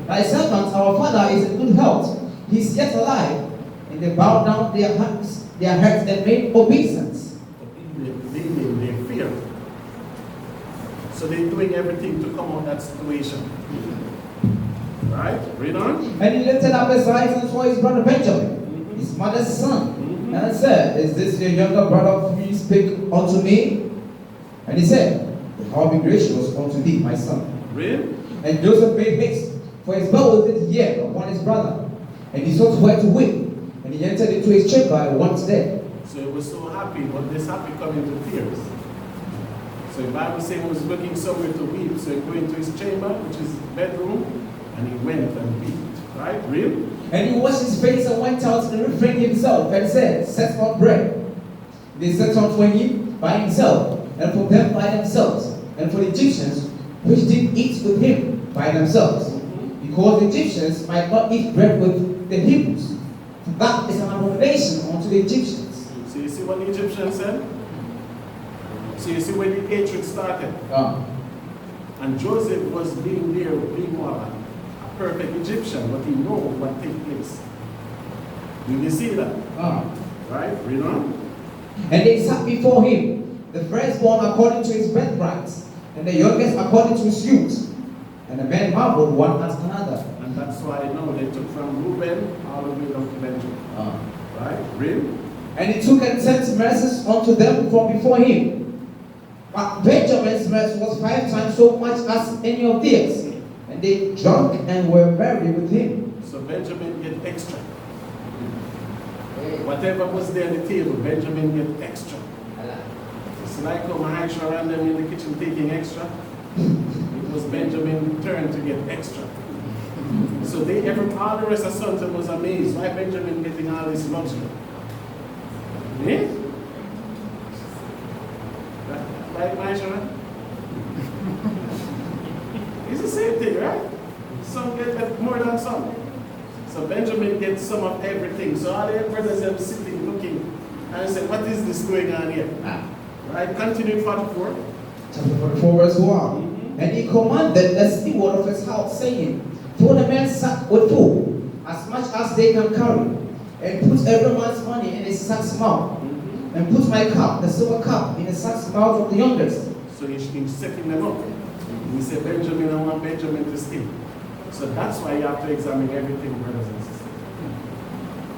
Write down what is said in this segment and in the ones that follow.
Thy servants, our father, is in good health. He is yet alive. And they bowed down their heads and made obeisance. They fear. So they're doing everything to come out of that situation. Right? Read on. And he lifted up his eyes and saw his brother Benjamin, his mother's son, and said, Is this your younger brother whom you speak unto me? And he said, I will be gracious unto thee, my son. Read. And Joseph made haste, for his bow was this year upon his brother. And he sought where to weep. And he entered into his chamber and once there. So he was so happy, but this happy coming to tears. So the Bible says he was looking somewhere to weep. So he went into his chamber, which is his bedroom, and he went and wept. Right? Read. And he washed his face and went out and refrained himself and said, Set not bread. They set out for him by himself, and for them by themselves, and for the Egyptians which did eat with him by themselves. Because the Egyptians might not eat bread with the Hebrews. For that is an abomination unto the Egyptians. So you see what the Egyptians said? So you see where the hatred started. And Joseph was being there, being a perfect Egyptian, but he knew what took place. Did you see that? Right? Read on. And they sat before him, the firstborn according to his birthright, and the youngest according to his youth. And the men marveled one at another. And that's why now they took from Reuben all the way down to Benjamin. Right? Read. And he took and sent mercies unto them from before him. But Benjamin's mercy was 5 times so much as any of theirs. And they drank and were merry with him. So Benjamin get extra. Whatever was there on the table, Benjamin get extra. It's like how Mahesh ran them in the kitchen taking extra. It was Benjamin's turn to get extra. So all the rest of Sons was amazed. Why Benjamin getting all this luxury? Yeah? Like Mahesh ran? It's the same thing, right? Some get more than some. So Benjamin gets some of everything. So all the brothers are sitting looking and say, what is this going on here? Right? Continue 44. Chapter 44 verse 1. And he commanded the steward of his house, saying, Fill the men's sack with food, as much as they can carry, and put every man's money in his sack's mouth, and put my cup, the silver cup, in the sack's mouth of the youngest. So he's setting them up. He said, Benjamin, I want Benjamin to stay. So that's why you have to examine everything, brothers and sisters.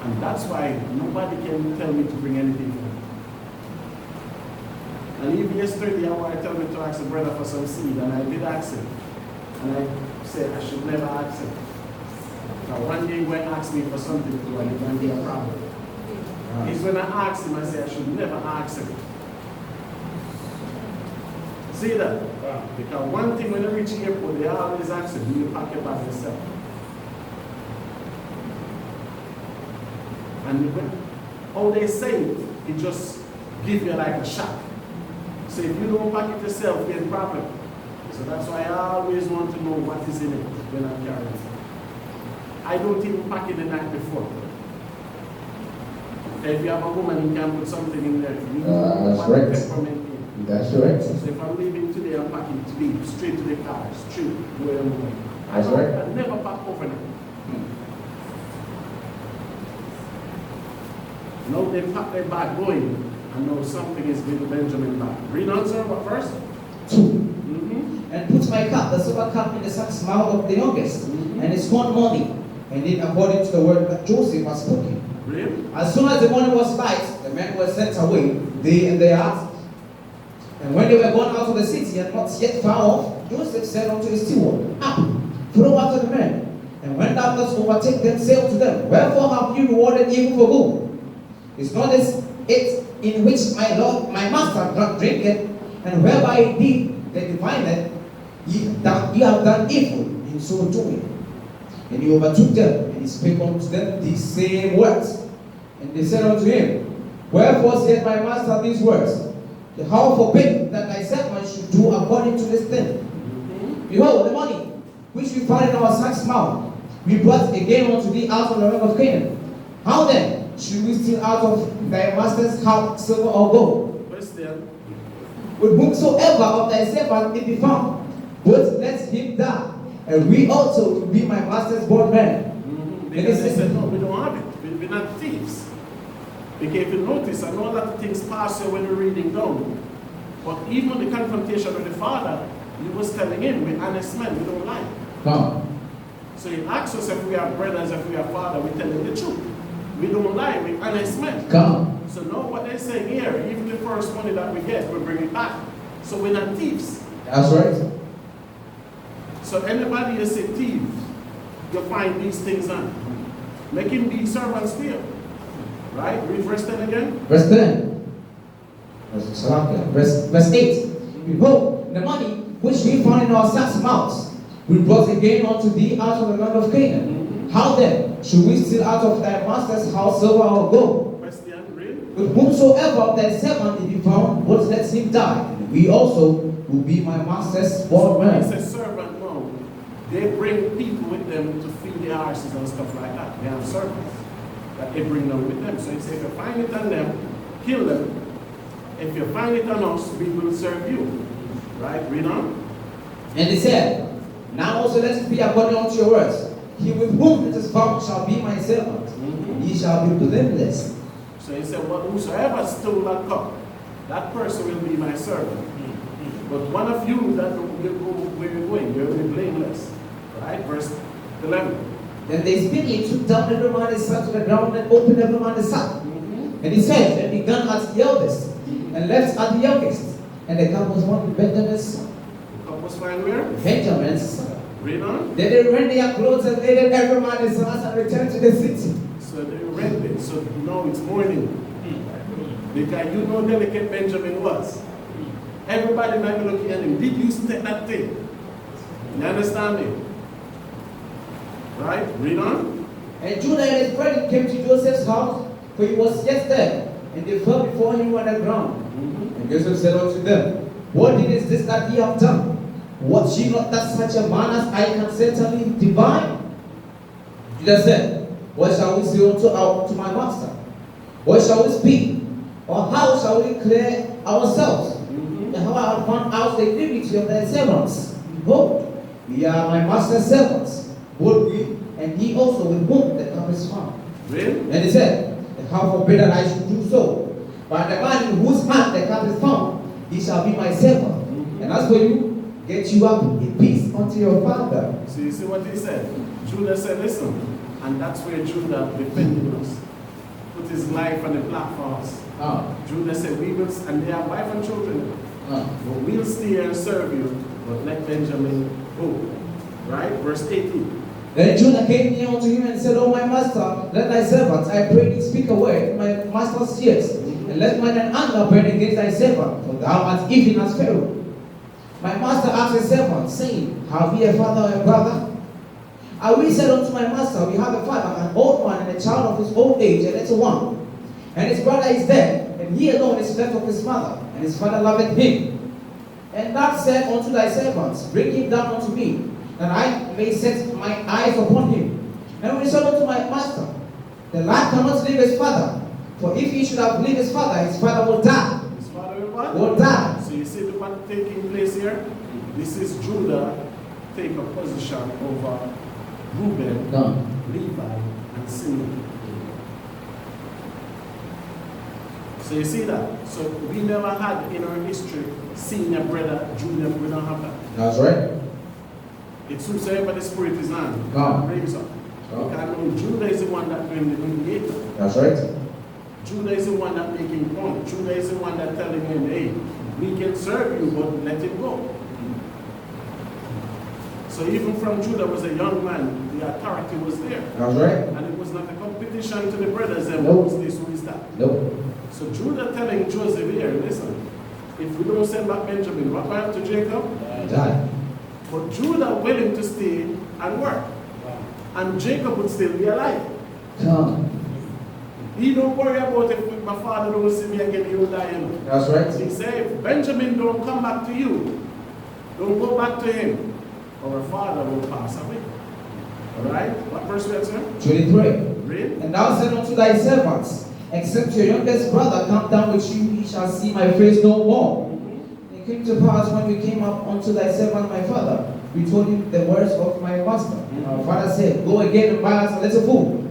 And that's why nobody can tell me to bring anything for me. And even yesterday, I tell me to ask a brother for some seed, and I did ask him. And I said I should never ask him. Now one day he went and asked me for something to do, and it can be a problem. It's when I asked him, I said I should never ask him. See that? Because one thing when you reach the airport, they always ask you, do you pack your bag yourself? And how they say it just give you like a shock. So if you don't pack it yourself, there's a problem. So that's why I always want to know what is in it when I'm carrying it. I don't even pack it the night before. If you have a woman, you can put something in there. You That's right. Peppermint. That's right. So if I'm leaving today, I'm packing today, straight to the car, straight where I'm going. That's right. I never pack overnight. Now they pack their bag going, and now something is with the Benjamin bag. Read on, sir, what verse? 2. And put my cup, the silver cup, in the sack's mouth of the youngest, and his corn money, and it according to the word that Joseph has spoken. Really? As soon as the morning was light, the men were sent away, they and their hearts. And when they were gone out of the city and not yet far off, Joseph said unto his steward, Up, follow after the men. And when thou dost overtake them, say unto them, Wherefore have you rewarded evil for good? Is not this it in which my Lord, my master, drinketh, and whereby indeed they divineth, ye have done evil in so doing. And he overtook them, and he spake unto them these same words. And they said unto him, Wherefore said my master these words? How forbid that thy servant should do according to this thing? Behold, the money which we found in our sack's mouth, we brought again unto thee out of the land of Canaan. How then should we steal out of thy master's house silver or gold? Question. With whomsoever of thy servant it be found, both let him die, and we also will be my master's bondmen. Because they said, no, we don't have it. We're not thieves. Because if you notice, I know a lot of things pass you when you're reading down. But even the confrontation with the father, he was telling him, we're honest men, we don't lie. Come. So he asks us if we are brothers, if we are father, we tell him the truth. We don't lie, we're honest men. Come. So now what they're saying here, even the first money that we get, we bring it back. So we're not thieves. That's right. So anybody you say thief, you find these things on. Make him be servants still. Right? Read verse 10 again. Verse 10. Verse 8. Behold, the money which we found in our sacks' mouths, we brought again unto thee out of the land of Canaan. How then should we steal out of thy master's house silver or gold? Question, read. With whomsoever thy servant is found, what let him die. And we also will be my master's bondmen. It says servant now. They bring people with them to feed the horses and stuff like that. They have servants that they bring them with them. So it says if you find it on them, kill them. If you find it on us, we will serve you. Right? Read on. And he said, now also let it be according unto your words. He with whom it is found shall be my servant. He shall be blameless. So he said, well, whosoever stole that cup, that person will be my servant. But one of you that will go where you're going, you will be blameless. Right? Verse 11. Then they speedily took down every man his son to the ground and opened every man his sack. And he said, and began at the eldest, and left at the youngest. And the cup was found in Benjamin's son. The cup was found where? Benjamin's son. Read on. Then they rent their clothes and laid every man his sons and returned to the city. So they rent it. So now it's morning. Because you know delicate Benjamin was. Everybody might be looking at him. Did you take that thing? You understand me? Right? Read on. And Judah and his brethren came to Joseph's house, for he was yet there. And they fell before him on the ground. And Joseph said unto them, what is this that ye have done? Watch ye not that such a man as I can certainly divine? Judah said, what shall we say unto my master? What shall we speak? Or how shall we clear ourselves? And how I have found out the iniquity of thy servants. Behold, we are my master's servants, both we and he also with whom the cup is found. Really? And he said, and how forbid that I should do so? But the man in whose hand the cup is found, he shall be my servant. And as for you, get you up in peace unto your father. So you see what he said? Judah said, listen. And that's where Judah defended us. Put his life on the block for us. Judah said, we will, and they have wife and children. But we'll stay here and serve you, but let Benjamin go. Right? Verse 18. Then Judah came near unto him and said, O my master, let thy servant, I pray thee, speak a word in my master's ears, and let mine anger burn against thy servant, for thou art even as Pharaoh. My master asked his servant, saying, have we a father or a brother? And we said unto my master, we have a father, an old man, and a child of his old age, a little one. And his brother is dead, and he alone is left of his mother, and his father loveth him. And thou said unto thy servants, bring him down unto me, that I may set my eyes upon him. And we said unto my master, the lad cannot leave his father, for if he should have leave his father will die. His father will what? Will die. So you see what taking place here? This is Judah take a position over Reuben, Levi, and Simeon. So you see that? So we never had in our history senior brother, junior. We don't have that. That's right. It's whosoever the spirit is on. Brings up. Because Judah is the one that brings the mediator. That's right. Judah is the one that making point. Judah is the one that telling him, hey, we can serve you, but let him go. So even from Judah was a young man, the authority was there. That's right. And it was not a competition to the brothers and Nope. who is this, who is that. Nope. So Judah telling Joseph here, listen, if we don't send back Benjamin, what happened to Jacob? Die. But Judah willing to stay and work. And Jacob would still be alive. Come. He don't worry about if my father don't see me again, he will die. That's right. He said, if Benjamin don't come back to you, don't go back to him, our father will pass away. Alright? What verse we are saying? 23. Read. And thou said unto thy servants, except your youngest brother come down with you, he shall see my face no more. It came to pass when we came up unto thy servant my father, we told him the words of my master. And our father said, go again and buy us a little food.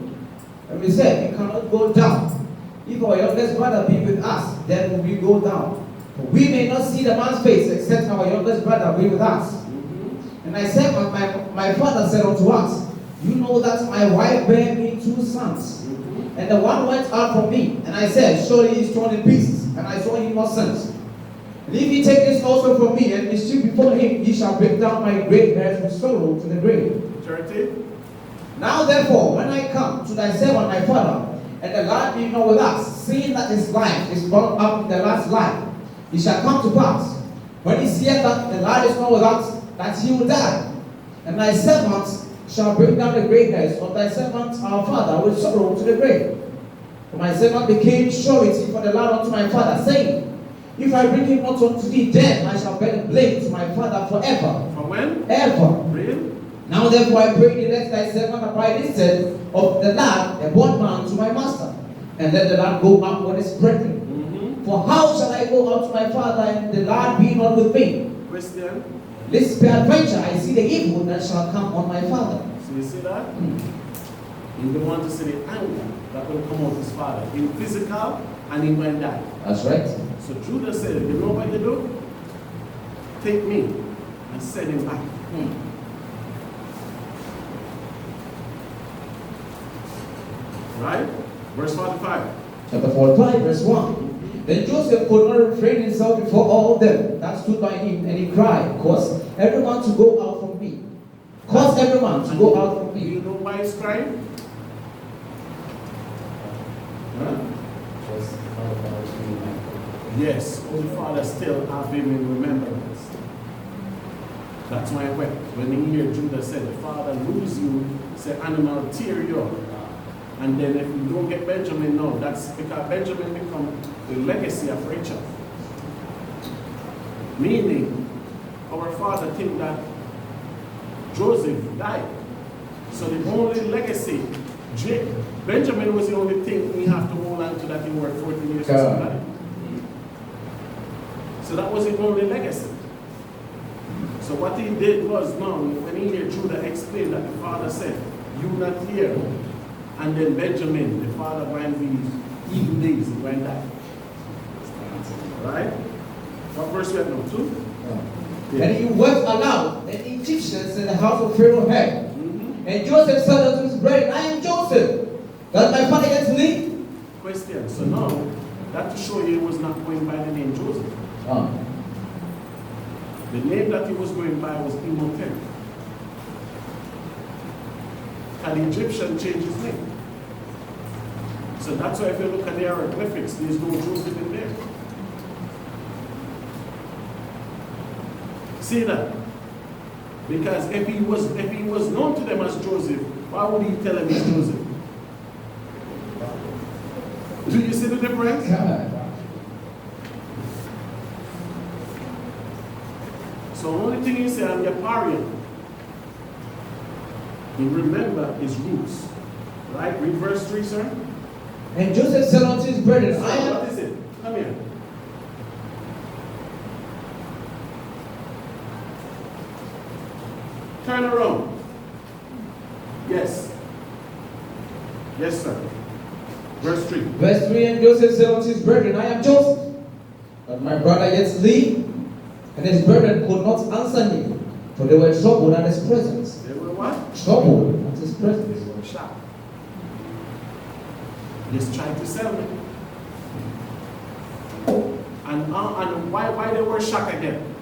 And we said, we cannot go down. If our youngest brother be with us, then will we go down. For we may not see the man's face, except our youngest brother be with us. And I said, my father said unto us, you know that my wife bare me 2 sons. And the one went out from me. And I said, surely he is torn in pieces. And I saw him not sons. And if he take this also from me, and mischief before him, he shall break down my great hairs with sorrow to the grave. 30. Now therefore, when I come to thy servant my father, and the lad be not with us, seeing that his life is bound up in the lad's life, it shall come to pass, when he seeth that the lad is not with us, that he will die. And thy servant shall bring down the great hairs of thy servant our father with sorrow to the grave. For my servant became surety for the lad unto my father, saying, if I bring him not unto thee, then I shall bear the blame to my father forever. From when? Ever. Really? Now therefore I pray thee, let thy servant abide instead of the lad, a bondman to my master, and let the lad go up with his brethren. For how shall I go out to my father, and the lad be not with me? Question. Lest peradventure I see the evil that shall come on my father. So you see that? You don't want to see the anger that will come on his father, in physical and in when die. That's right. So Judah said, you know what you do? Take me and send him back. Right? Verse 45. Chapter 45, verse 1. Then Joseph could not refrain himself before all them that stood by him, and he cried, cause every man to go out from me. Cause every man to go out from Do me. you know why he's crying? Huh? Yes, old father still have him in remembrance. That's why I wept. When he hear Judah said, the father lose you, say animal tear you up. And then if you don't get Benjamin, no, that's because Benjamin become the legacy of Rachel. Meaning, our father think that Joseph died. So the only legacy, Benjamin was the only thing we have to hold on to that he worked 14 years for somebody. So that was the only legacy. So what he did was, no, when he heard Judah explain that the father said, you not here, and then Benjamin, the father went these evil days, he went that. Right? What verse we have now? 2? Yeah. And he wept aloud, and the Egyptians in the house of Pharaoh heard. And Joseph said unto his brethren, I am Joseph. Does my father yet live? Question. So now, that to show you he was not going by the name Joseph. The name that he was going by was Imhotep. And the Egyptian changed his name. So that's why if you look at the hieroglyphics, there's no Joseph in there. See that? Because if he was known to them as Joseph, why would he tell them he's Joseph? Do you see the difference? God. So the only thing you say, I'm your parian. You remember his roots. Right? Read verse 3, sir. And Joseph said unto his brethren, So I am. what is it? Come here. Turn around. Yes. Yes, sir. Verse 3. Verse 3, and Joseph said unto his brethren, I am Joseph. But my brother yet live. And his brethren could not answer him, for they were troubled at his presence. They were what? Troubled at his presence. They were shocked. He's trying to sell me. And why they were shocked again?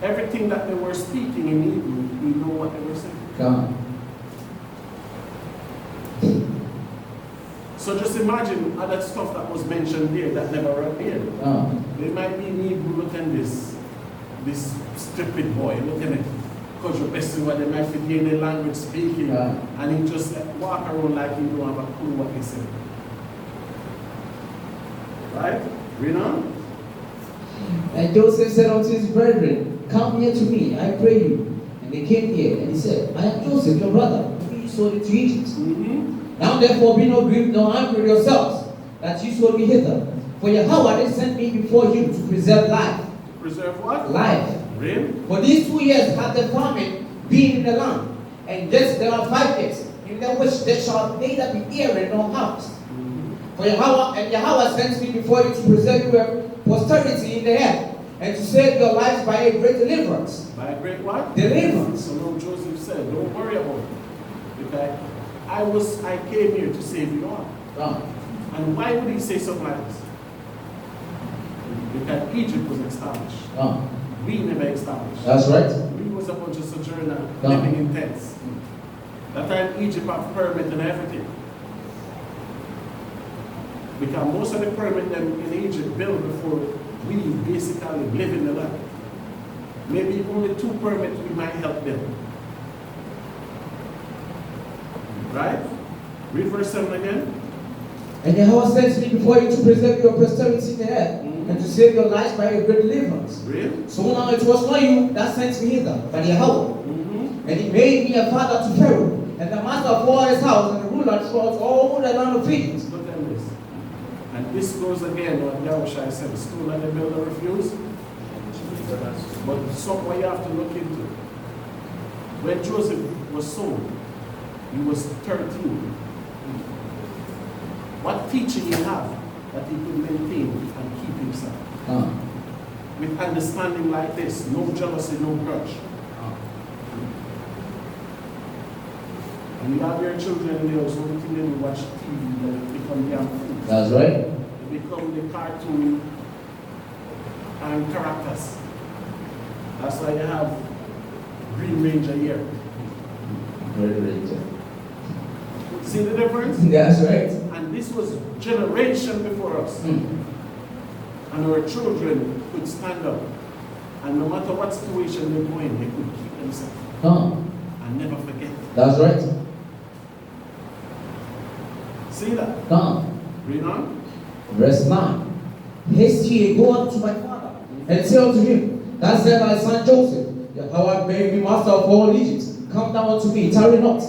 Everything that they were speaking in Hebrew, we know what they were saying. God. So just imagine other stuff that was mentioned there that never appeared. They might be in Hebrew looking this stupid boy, looking at Coach Bessie, what they might be in the language speaking, and he just walk around like he don't have a clue what he said. Right? Read on. And Joseph said unto his brethren, come here to me, I pray you. And they came here, and he said, I am Joseph, your brother, whom you sold into Egypt. Now therefore be no grieved nor angry with yourselves, that you sold me hither. For Yahweh did send me before you to preserve life. Preserve what? Life. Read. For these 2 years had the famine being in the land. And yes, there are 5 years in the which there shall neither be hearing nor harvest. For Yahweh sends me before you to preserve your posterity in the earth, and to save your lives by a great deliverance. By a great what? Deliverance. So now Joseph said, don't worry about it. Because I came here to save you all. And why would he say something like this? Because Egypt was established. We never established. That's right. We was a bunch of sojourner living in tents. That time Egypt had permit and everything. Because most of the permit them in Egypt built before we basically live in the land. Maybe only 2 permits we might help them. Right? Read verse 7 again. And Yahweh sends me before you to preserve your posterity in the earth, and to save your lives by a great deliverance. Really? So now it was not you that sent me hither, but Yahweh. And he made me a father to Pharaoh, and the master of all his house, and the ruler throughout all the land of Egypt. Look at this. And this goes again what Yahushua said, the stone that the builder refused. But somewhere you have to look into. When Joseph was sold, he was 13. What teaching he have that he could maintain and keep himself? With understanding like this, no jealousy, no grudge. And you have your children in there, so only thing they will watch TV, they become young fools. That's right. They become the cartoon and characters. That's why you have Green Ranger here. Green Ranger. See the difference? That's right. And this was generation before us. And our children could stand up. And no matter what situation they go in, they could keep themselves. And never forget. That's right. See that? Read on. Verse 9. Haste ye, go unto my father, and say unto him, Thus said thy son Joseph, Yahweh made me master of all Egypt. Come down unto me, tarry not.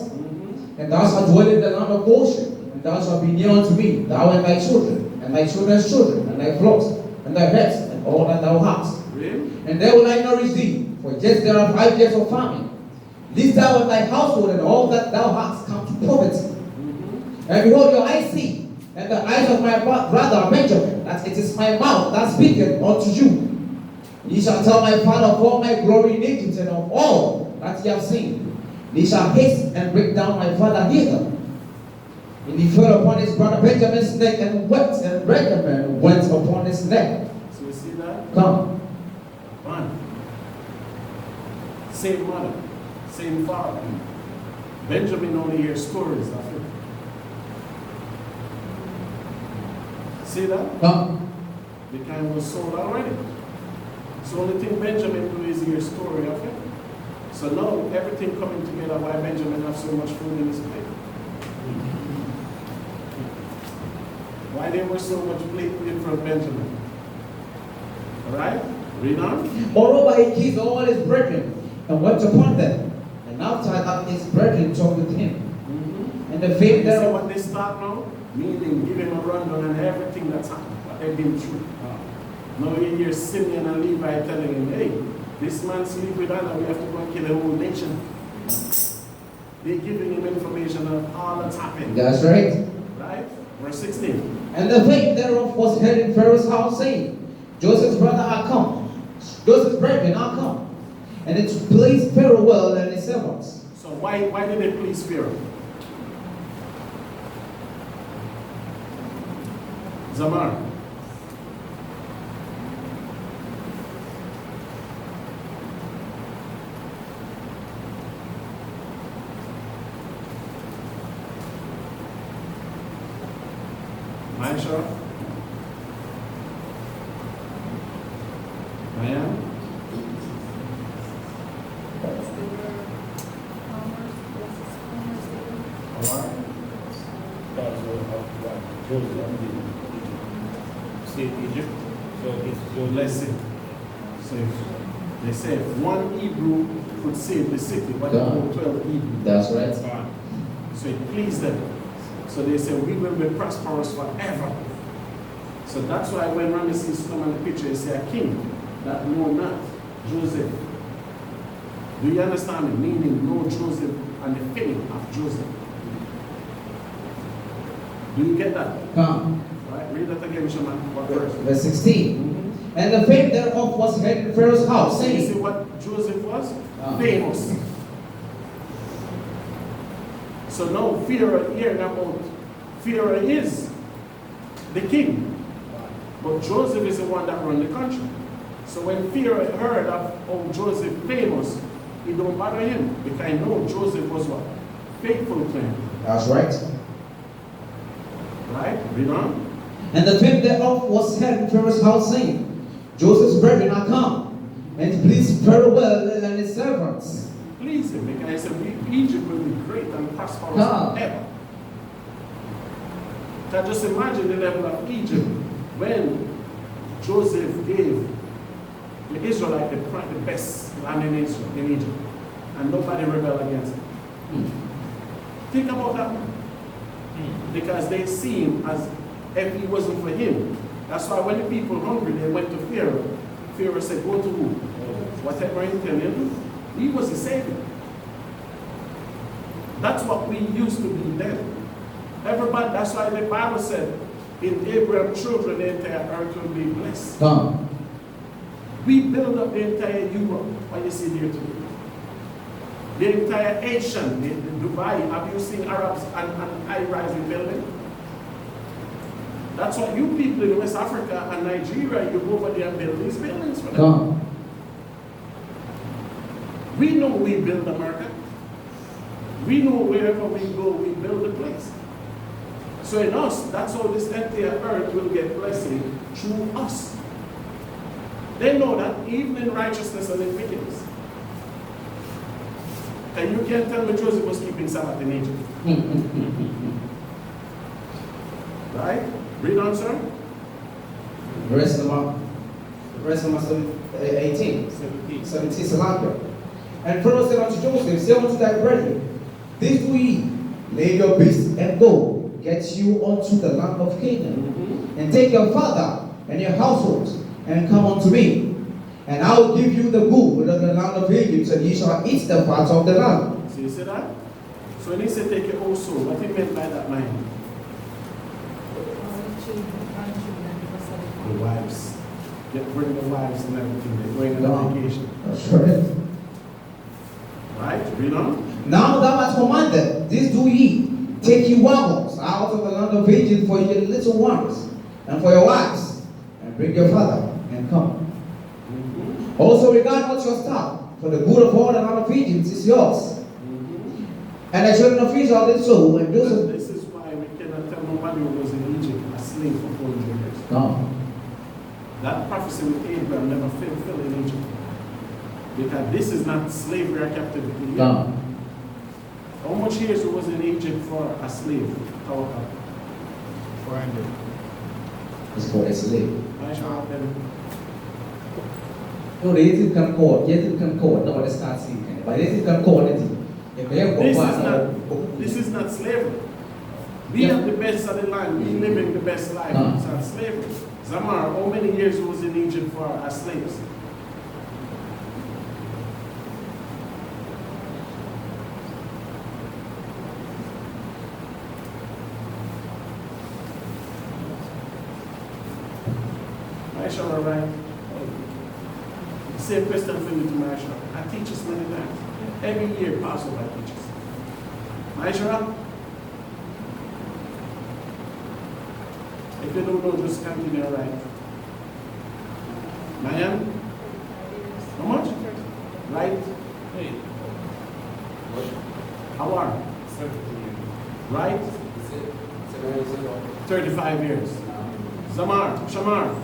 And thou shalt dwell in the land of Goshen, and thou shalt be near unto me, thou and thy children, and thy children's children, and thy flocks, and thy herds, and all that thou hast. Really? And there will I nourish thee, for just there are 5 years of famine. Lest thou and thy household and all that thou hast come to poverty. And behold, your eyes see, and the eyes of my brother Benjamin, that it is my mouth that speaketh unto you. Ye shall tell my father of all my glory in Egypt, and of all that ye have seen. Ye shall haste and break down my father hither. And he fell upon his brother Benjamin's neck and wept, and Benjamin went upon his neck. So you see that? Come. One. Same mother, same father. Benjamin only hears stories of it. See that? Come. The kind was sold already. So only thing Benjamin do is hear story of it. So now everything coming together why Benjamin have so much food in his plate. Why there was so much plate from Benjamin. Alright? Read on. Moreover, he kissed all his brethren and wept upon them. And after that his brethren talked with him. And the fame You see thereof. what they start now? Meaning give him a rundown on everything that's happened, what they've been through. Now you hear Simeon and Levi telling him, hey, this man sleep with Anna, we have to go and kill the whole nation. They're giving him information of all that's happened. That's right. Right? Verse 16. And the fame thereof was heard in Pharaoh's house, saying, Joseph's brother are come. Joseph's brethren are come. And it pleased Pharaoh well and his servants. So why did they please Pharaoh? Zamar. Maisha? Maya? Egypt. So Let's see. So they say if one Hebrew could save the city, what about 12 Hebrews? That's right. So it pleased them. So they say we will be prosperous forever. So that's why when Ramesses come on the picture, he say a king that know not Joseph. Do you understand it? Meaning know Joseph and the fame of Joseph. Do you get that? Come. Right? Read that again, Shaman. What verse? Verse 16. And the fame thereof was heard in Pharaoh's house, So you saying, see what Joseph was? Ah. Famous. So now Pharaoh hearing about Pharaoh is the king. But Joseph is the one that run the country. So when Pharaoh heard of Joseph famous, he don't bother him. Because I know Joseph was what? Faithful to him. that's right. Right? Read on. And the fame thereof was heard in Pharaoh's house, saying, Joseph's brethren are come, and to please Pharaoh well and his servants. Please him, because he said Egypt will be great and prosperous Ah. forever. Can just imagine the level of Egypt when Joseph gave the Israelites the best land in Israel, in Egypt, and nobody rebelled against it. Think about that one. Because they see him as if he wasn't for him. That's why when the people hungry, they went to Pharaoh. Pharaoh said, go to who? Whatever he tell him, he was the savior. That's what we used to be then. Everybody, that's why the Bible said, in Abraham's children, the entire earth will be blessed. Come. We build up the entire Europe, what you see here today. The entire Asian, the Dubai, have you seen Arabs and high-rising building? That's what you people in West Africa and Nigeria, you go over there and build these buildings for them. Come. We know we build America. We know wherever we go, we build a place. So in us, that's how this entire earth will get blessing through us. They know that even in righteousness and in wickedness. And you can't tell me Joseph was keeping Sabbath in Egypt. Right? Read on, sir. The rest of them 18. 17 Salakia. And Pharaoh said unto Joseph, say unto thy brethren, this do ye, lay your beasts and go, get you unto the land of Canaan, and take your father and your households, and come unto me. And I will give you the good of the land of Egypt, and ye shall eat the fat of the land. So you see that? So when he said take your whole soul, what he meant by that, mind? The wives. Bring the wives and everything. They're going on vacation. That's right. Right? Read on. Now thou hast commanded, this do ye, take ye wagons out of the land of Egypt for your little ones, and for your wives, and bring your father, and come. Also regard not your staff, for the good of all the land of Egypt is yours. And the children of Israel did so, and Joseph. This is why we cannot tell nobody who was in Egypt a slave for 400 years. No. That prophecy with Abraham never fulfilled in Egypt. Because this is not slavery or captivity. No. How much years he was in Egypt for a slave? 400. It's for a slave. I shall have them. No, they didn't come court. They didn't come court. Nobody starts seeing. But they didn't come court. This is not slavery. We have the best of the land. We living the best life. It's not slavery. Zamar, how many years he was in Egypt for as slaves? Maisha, all right? Same question for you to Maisha. I teach us many times. Every year, Passover, I teach us. Maisha, if you don't know, just continue, all right? Mayan? How much? Right? Hey. How are? 70 years. Right? 35 years. Zamar, Shamar.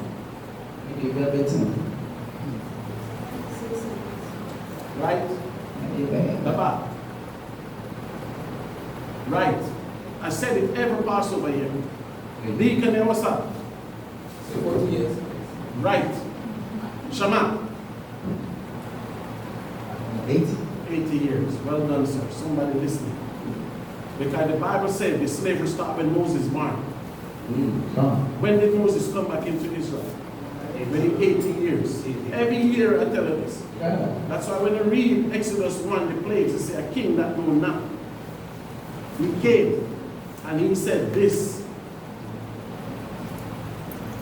Right? Daba. Right. I said it every Passover here. Deacon, and what's up? 40 years. Right. Shama. 80. 80 years. Well done, sir. Somebody listening. Because the Bible said the slavery stopped when Moses married. When did Moses come back into Israel? Many 80 years. Every year I tell you this. Yeah. That's why when I read Exodus 1, the plagues, it says a king that know not. He came and he said this.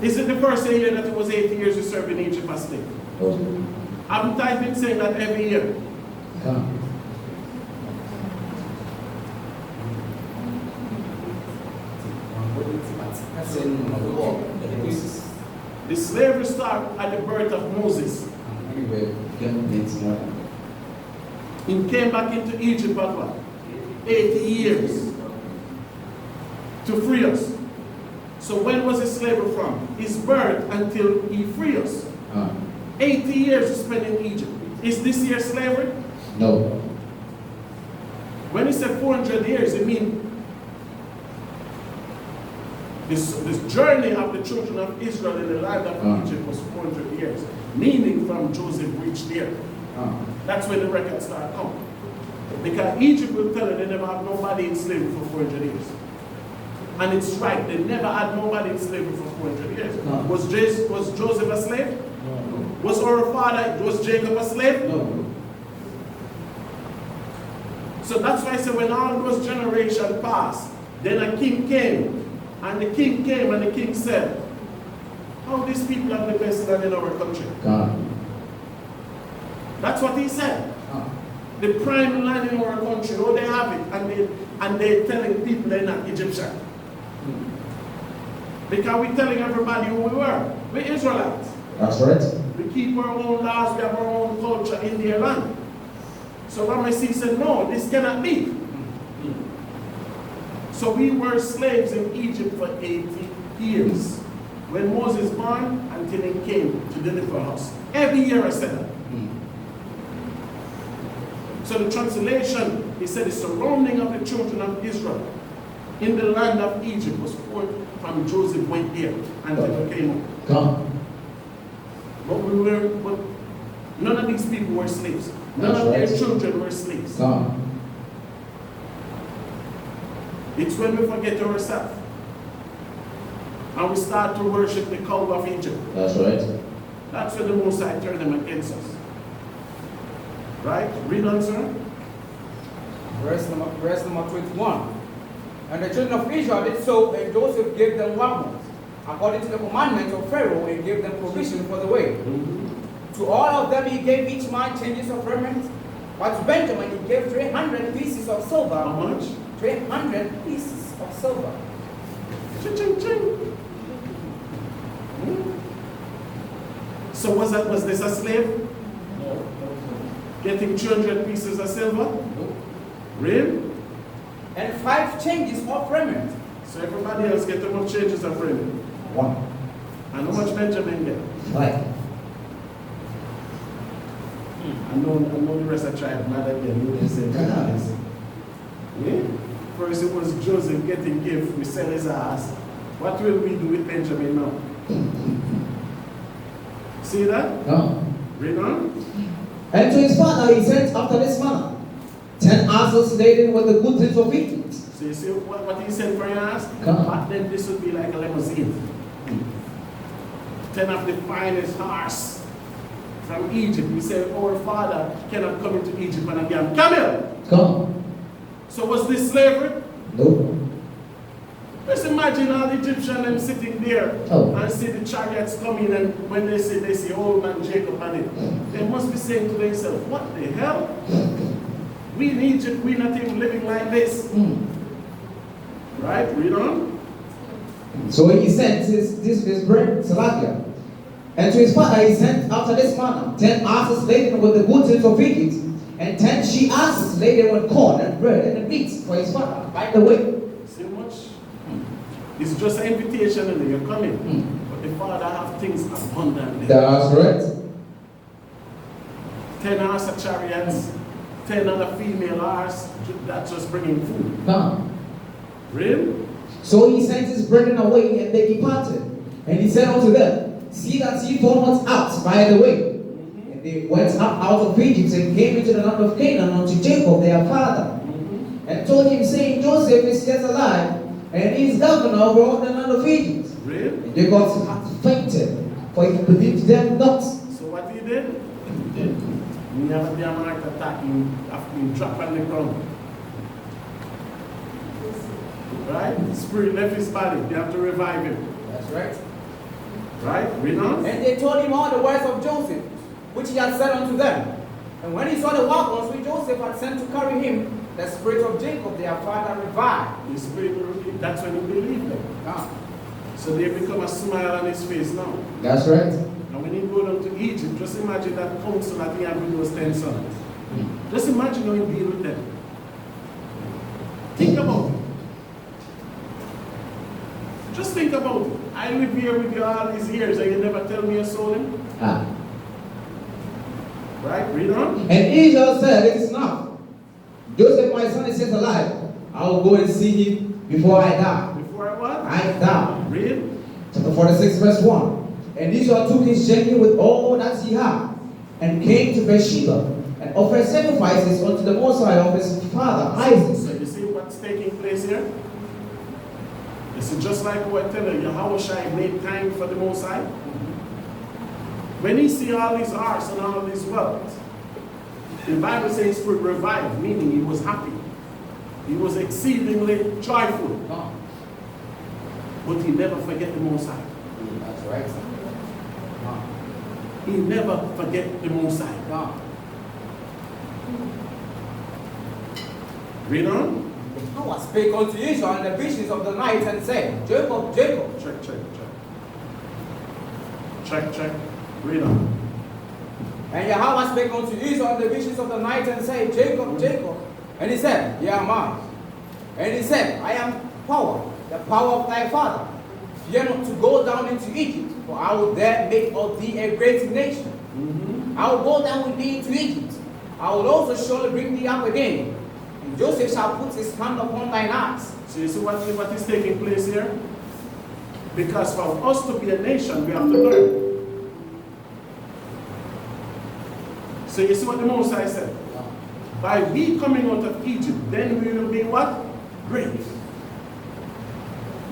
Is it the first year that it was 80 years to serve in Egypt as slave? Haven't I been saying that every year? Come. The slavery started at the birth of Moses. He came back into Egypt at what? 80 years to free us. So when was his slavery from? His birth until he freed us. 80 years to spend in Egypt. Is this year slavery? No. When he said 400 years, it means this journey of the children of Israel in the land of Egypt was 400 years. Meaning from Joseph reached there. That's when the records start coming. Because Egypt will tell you they never had nobody in slavery for 400 years. And it's right, they never had nobody in slavery for 400 years. Was Joseph a slave? No. Was our father, was Jacob a slave? No. So that's why I say when all those generations passed, then a king came. And the king came and the king said, how these people have the best land in our country? God. That's what he said. The prime land in our country, oh they have it. And they're telling people they're not Egyptian. Because we're telling everybody who we were. We're Israelites. That's right. We keep our own laws, we have our own culture in their land. So Ramesses said, no, this cannot be. So we were slaves in Egypt for 80 years. When Moses born until he came to deliver us. Every year I said that. So the translation, he said the surrounding of the children of Israel in the land of Egypt was from Joseph went there until he came up. God. But none of these people were slaves. None of their children were slaves. God. It's when we forget ourselves and we start to worship the cow of Egypt. That's right. That's when the Most High turned them against us. Right? Read on, sir. Verse number 21. And the children of Israel did so, and Joseph gave them wagons, according to the commandment of Pharaoh, and gave them provision for the way. To all of them he gave each man changes of raiment, but to Benjamin he gave 300 pieces of silver. How much? 300 pieces of silver. Ching. So was this a slave? No. Getting 200 pieces of silver? No. Really? And 5 changes of raiment. So everybody else get how much changes of raiment? 1. And how much Benjamin get? 5. I know the rest of the tribe mad again. You say, yeah? First it was Joseph getting gift, we sell his ass. What will we do with Benjamin now? See that? No. Read on. And to his father he sent after this manner 10 asses laden with the good things of Egypt. So you see what he said for your ass? Come. Back then this would be like a limousine. 10 of the finest horse from Egypt. He said, our father cannot come into Egypt and again. Camel! Come. So was this slavery? No. Just imagine all the Egyptians them sitting there and see the chariots coming, and when they see old man Jacob on it. They must be saying to themselves, what the hell? We in Egypt, we're not even living like this. Right? Read on. So he sent his bread, Salakia. And to his father he sent after this manner 10 asses laden with the good things of Egypt, and 10 she asses laden with corn and bread and meat for his father. By the way. See much? It's just an invitation and you're coming. But the father have things abundantly. That's right. 10 horse of chariots, 10 other female horse, that's just bringing food. Come. Really? So he sent his brethren away, and they departed. And he said unto them, see that ye go not out by the way. And they went up out of Egypt and came into the land of Canaan unto Jacob their father. And told him, saying, Joseph is yet alive, and he is governor over all the land of Egypt. Really? And Jacob had fainted for he believed them not. So what he did? He never had a heart attack, he dropped on the ground. Right? The spirit left his body. They have to revive him. That's right. Right? Read on. And they told him all the words of Joseph, which he had said unto them. And when he saw the wagons which Joseph had sent to carry him, the spirit of Jacob, their father, revived. The spirit, that's when he believed them. Ah. So they become a smile on his face now. That's right. And when he go down to Egypt, just imagine that council that he had with those 10 sons. Just imagine how he deal with them. Think about it. Just think about it. I live here with you all these years and you never tell me you sold him. Ah. Right? Read on. And Israel said, it is not. Joseph, my son, is yet alive. I will go and see him before I die. Before I what? I die. Read. Chapter 46, verse 1. And Israel took his journey with all that he had, and came to Beersheba, and offered sacrifices unto the Most High of his father Isaac. So you see what's taking place here? This is just like what I tell you, Yahushua made time for the Most High. When he see all these arts and all these wealth, the Bible says spirit revived, meaning he was happy. He was exceedingly joyful. Ah. But he never forget the Most High. That's right. Ah. He never forget the Most High. Ah. Read on. Yahweh spake unto Israel in the visions of the night and said, Jacob, Jacob. Check. Read on. And Yahweh spake unto Israel in the visions of the night and said, Jacob, Jacob. And he said, Here am I. And he said, I am power, the power of thy father. Fear not to go down into Egypt, for I will there make of thee a great nation. I will go down with thee into Egypt. I will also surely bring thee up again. And Joseph shall put his hand upon thine axe. So you see what is taking place here? Because for us to be a nation, we have to learn. So you see what the Most High said? By we coming out of Egypt, then we will be what? Great.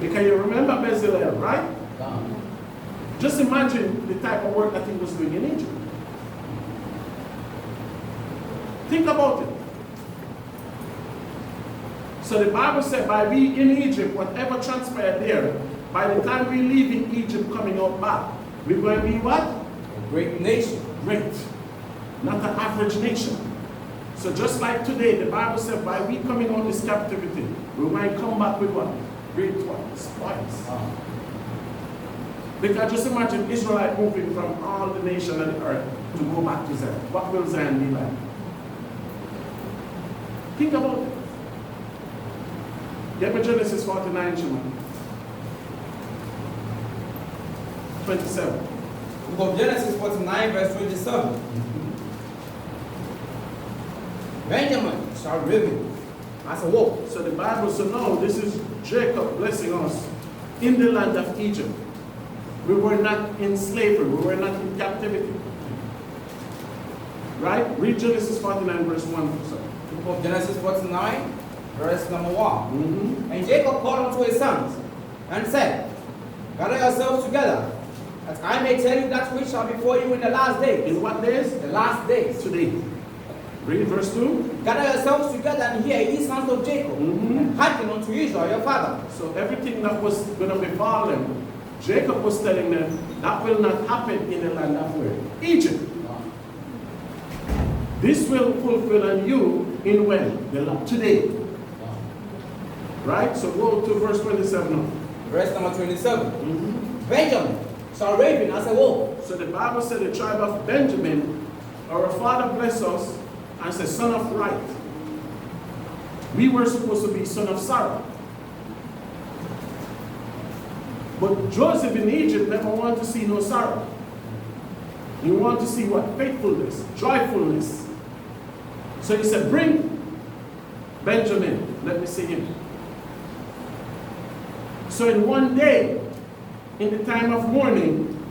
Because you remember Bezalel, right? Just imagine the type of work that he was doing in Egypt. Think about it. So the Bible said, by we in Egypt, whatever transpired there, by the time we leave in Egypt coming out back, we're going to be what? A great nation. Great. Not an average nation. So just like today, the Bible said, by we coming out of this captivity, we might come back with what? Great what? Spoils. Because just imagine Israelite moving from all the nation of the earth to go back to Zion. What will Zion be like? Think about it. Get me Genesis 49, Shimon. 27. Book of Genesis 49, verse 27. Benjamin shall reign as a wolf. So the Bible says, no, this is Jacob blessing us in the land of Egypt. We were not in slavery. We were not in captivity. Right? Read Genesis 49, verse 1. Book of Genesis 49, verse number 1. And Jacob called unto his sons and said, Gather yourselves together, that I may tell you that which shall befall you in the last days. In what days? The last days. Today. Read verse 2. Gather yourselves together and hear, ye sons of Jacob, and hearken unto Israel your father. So everything that was going to befall them, Jacob was telling them, that will not happen in the land of where? Egypt. This will fulfill on you in when? Today. Right? So go to verse 27 now. Verse number 27. Benjamin shall raven as a wolf. So the Bible said the tribe of Benjamin, our father bless us, and said son of right. We were supposed to be son of sorrow. But Joseph in Egypt never wanted to see no sorrow. He wanted to see what? Faithfulness, joyfulness. So he said, bring Benjamin, let me see him. So in one day, in the time of mourning,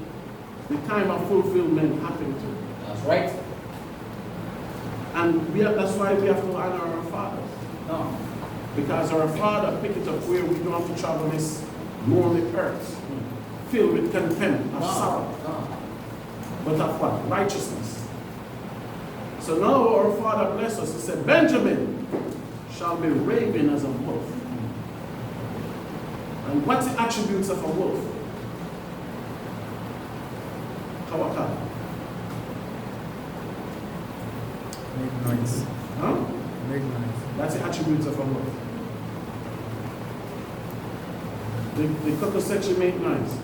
the time of fulfillment happened to him. That's right. And that's why we have to honor our fathers. No. Because our father picked it up where we don't have to travel this lonely earth. filled with contempt, of sorrow, No. but of what? Righteousness. So now our Father bless us. He said, Benjamin shall be raving as a wolf. And what's the attributes of a wolf? Tawakal. Make noise. Huh? Make noise. That's the attributes of a wolf. The Kokosechi make noise.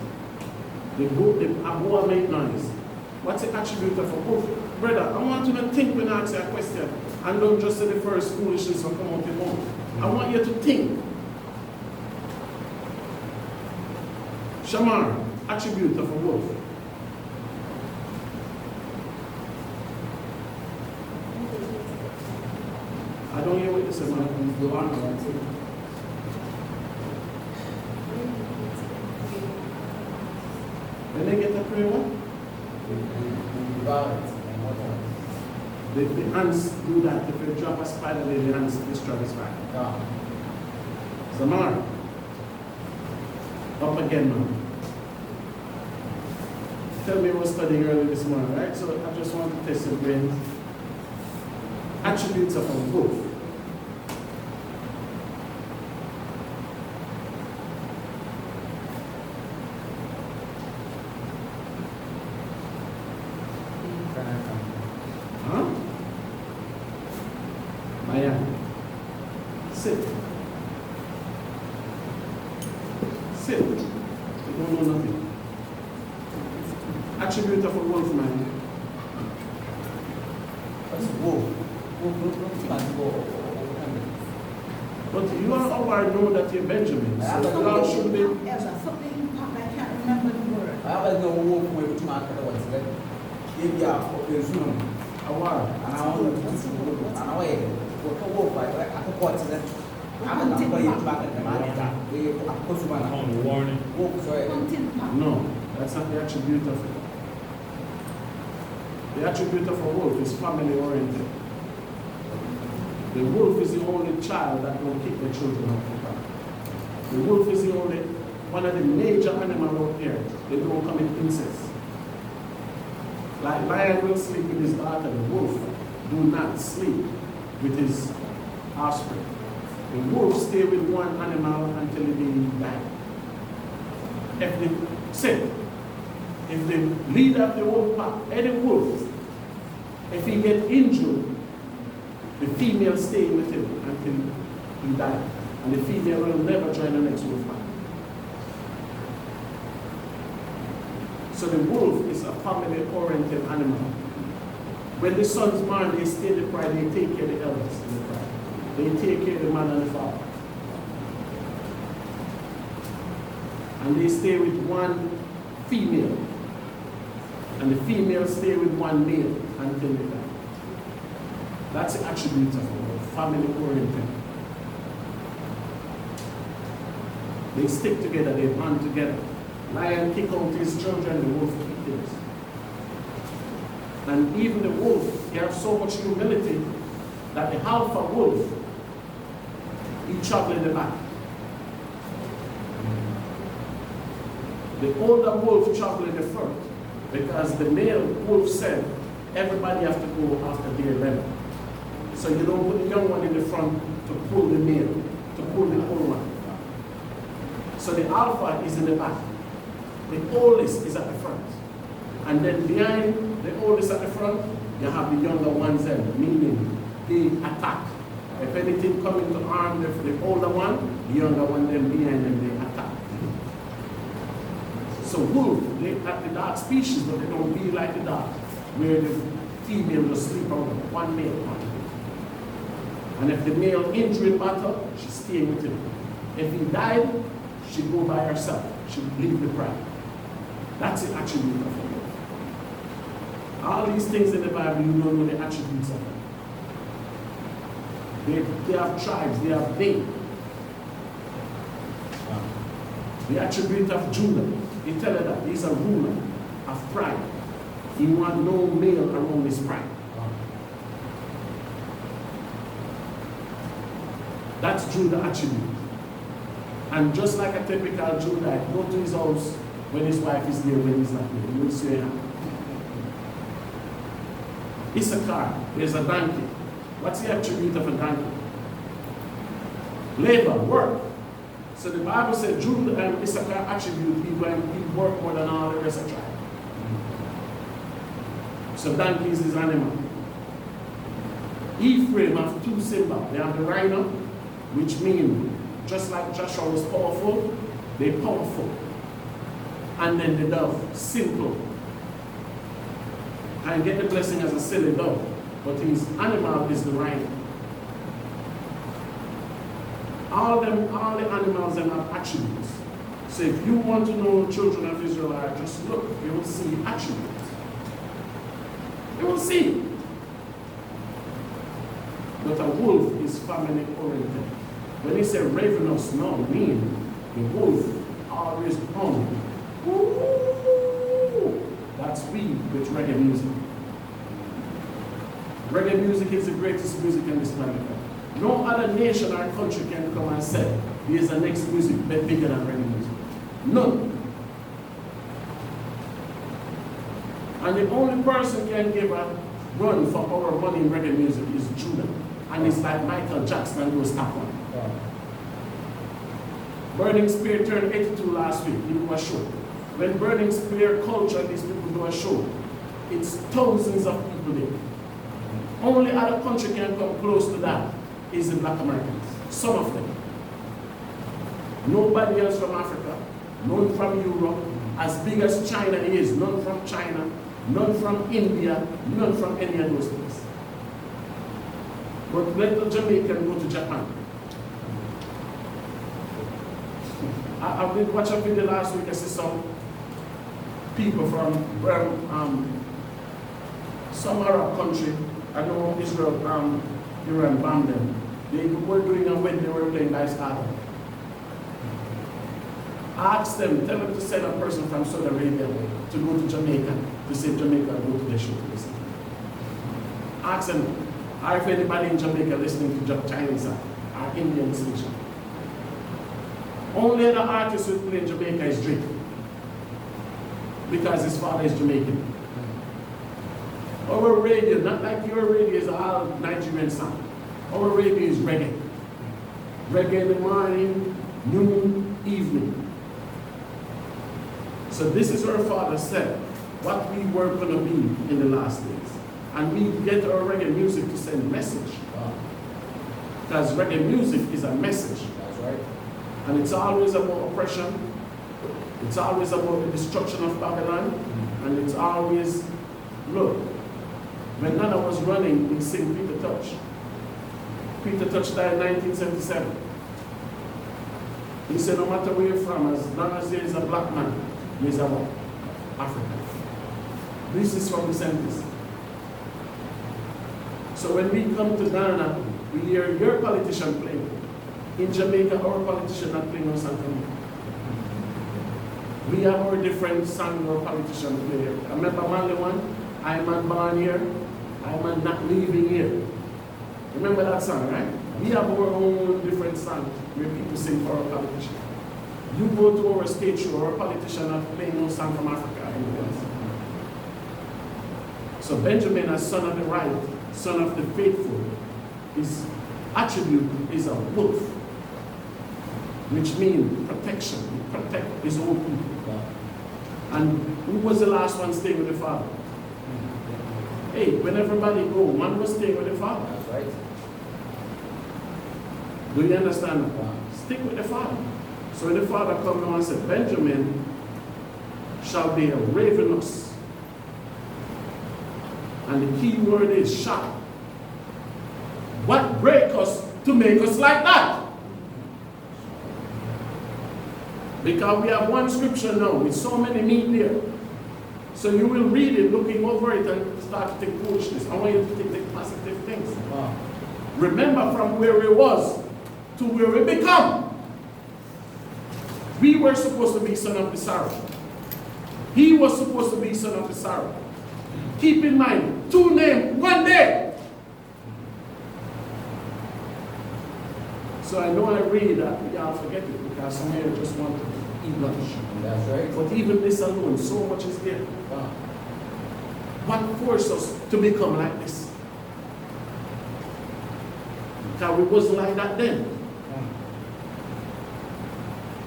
The Abua make noise. What's the attribute of a wolf? Brother, I want you to think when I ask you a question and don't just say the first foolishness will come out your mouth. I want you to think. Shamar, attribute of a wolf. I don't hear what you say, man. The one that When they get to pray, what? violence and what else? The ants do that. If you drop a spider, the ants destroy the spider. Yeah. Samar. Up again, man. Tell me what studying early this morning, right? So I just want to test your brains. Attributes of a wolf. Huh? Maya. Sit. Sit. You don't know nothing. Attribute of a wolf, man. That's wolf. Wolf can't go. But you and our know that you're Benjamin. So God should be. Something pop, I can't remember the word. I always know wolf with two man what's that. If you are for the Zoom, Awar. and I want to and I wait. For wolf, I could call it that. I'm not going to back at the man. We are supposed to On the warning. wolf, sorry. Something pop. No, that's not the attribute of it. The attribute of a wolf is family oriented. The wolf is the only child that don't kick the children off the ground. The wolf is the only one of the major animals out here. They don't commit incest. Like lion will sleep with his daughter, the wolf do not sleep with his offspring. The wolf stay with one animal until they die. If the leader of the wolf pack, any wolf, if he get injured, the female stay with him until he dies. And the female will never join the next wolf pack. So the wolf is a family-oriented animal. When the sons born, they stay the pride, they take care of the elders in the pride. They take care of the mother and the father. And they stay with one female. And the female stay with one male until they die. That's the attribute of a wolf, family-oriented. They stick together, they bond together. Lion kick out his children, the wolf kick theirs. And even the wolf, he has so much humility that the alpha wolf, he travels in the back. The older wolf travels in the front because the male wolf said everybody has to go after their level. So you don't put the young one in the front to pull the male, to pull the old one. So the alpha is in the back. The oldest is at the front. And then behind the oldest at the front, you have the younger ones there, meaning they attack. If anything coming to harm the older one, the younger one then behind them, they attack. So wolf, they are the dark species, but they don't be like the dog, where the female just sleep around, one male. And if the male injured in battle, she stay with him. If he died, she go by herself. She leave the pride. That's the attribute of a wolf. All these things in the Bible, you don't know the attributes of them. They have tribes, they have names. The attribute of Judah, he tell her that he's a ruler of pride. He want no male around his pride. That's Judah attribute. And just like a typical Judahite, go to his house, when his wife is there, when he's not there. You will see it happen. Issachar, there's a donkey. What's the attribute of a donkey? Labor, work. So the Bible said Judah and Issachar attribute he work more than all the rest of the tribe. So donkeys is animal. Ephraim have two symbols. They have the rhino, which means just like Joshua was powerful, they're powerful. And then the dove, simple. And get the blessing as a silly dove, but his animal is the rhino. All the animals them have attributes. So if you want to know children of Israel are, just look, you will see attributes. You will see. But a wolf is family oriented. When he said ravenous, no, mean the wolf always hungry. Ooh, that's we with reggae music. Reggae music is the greatest music in this planet. No other nation or country can come and say, here's the next music bigger than reggae music. None. And the only person can give a run for our money in reggae music is Judah. And it's like Michael Jackson who was top one. Burning Spear turned 82 last week. He do a show. When Burning Spear culture, these people do a show, it's thousands of people there. Only other country can come close to that is the Black Americans. Some of them. Nobody else from Africa, none from Europe, as big as China is, none from China, none from India, none from any of those things. But let the Jamaican go to Japan. I did watch a video last week. I see some people from some Arab country. I know Israel, Iran bombed them. They were doing a wedding, they were playing Dice Arab. I asked them, tell them to send a person from Saudi Arabia to go to Jamaica, to say Jamaica and go to their show to listen. Ask them, are if anybody in Jamaica listening to Chinese or Indian station? Only the artist who play in Jamaica is Drake. Because his father is Jamaican. Our radio, not like your radio, is all Nigerian sound. Our radio is reggae. Reggae in the morning, noon, evening. So this is what our father said, what we were going to be in the last days. And we get our reggae music to send message. Because reggae music is a message. That's right. And it's always about oppression. It's always about the destruction of Babylon. And it's always, look, when Nana was running, we sing Peter Touch. Peter Touch died in 1977. He said, no matter where you're from, as long as there is a black man, there is a what? Africa. This is from the 70s. So when we come to Ghana, we hear your politician playing. In Jamaica, our politician not playing no song. We have our different song our politician play. I remember Manley one, I'm not born here, I'm not leaving here. Remember that song, right? We have our own different song where people sing for our politician. You go to our stage show, our politician not playing no song from Africa anywhere else. So Benjamin, as son of the right, son of the faithful, his attribute is a wolf, which means protection. He protect his own people. And who was the last one staying with the father? Hey, when everybody go, one was staying with the father. That's right. Do you understand? Stick with the father. So when the father come now and said, Benjamin shall be a ravenous. And the key word is sharp. What break us to make us like that? Because we have one scripture now with so many meat there. So you will read it, looking over it, and start to think foolishness. I want you to think positive things. Wow. Remember from where we was to where we become. We were supposed to be son of the sorrow. He was supposed to be son of the sorrow. Keep in mind, two names, one day. So So I know I read that, y'all forget it because some here just want to eat lunch. That's right. But even this alone, so much is there. Ah. What forced us to become like this? Because we wasn't like that then.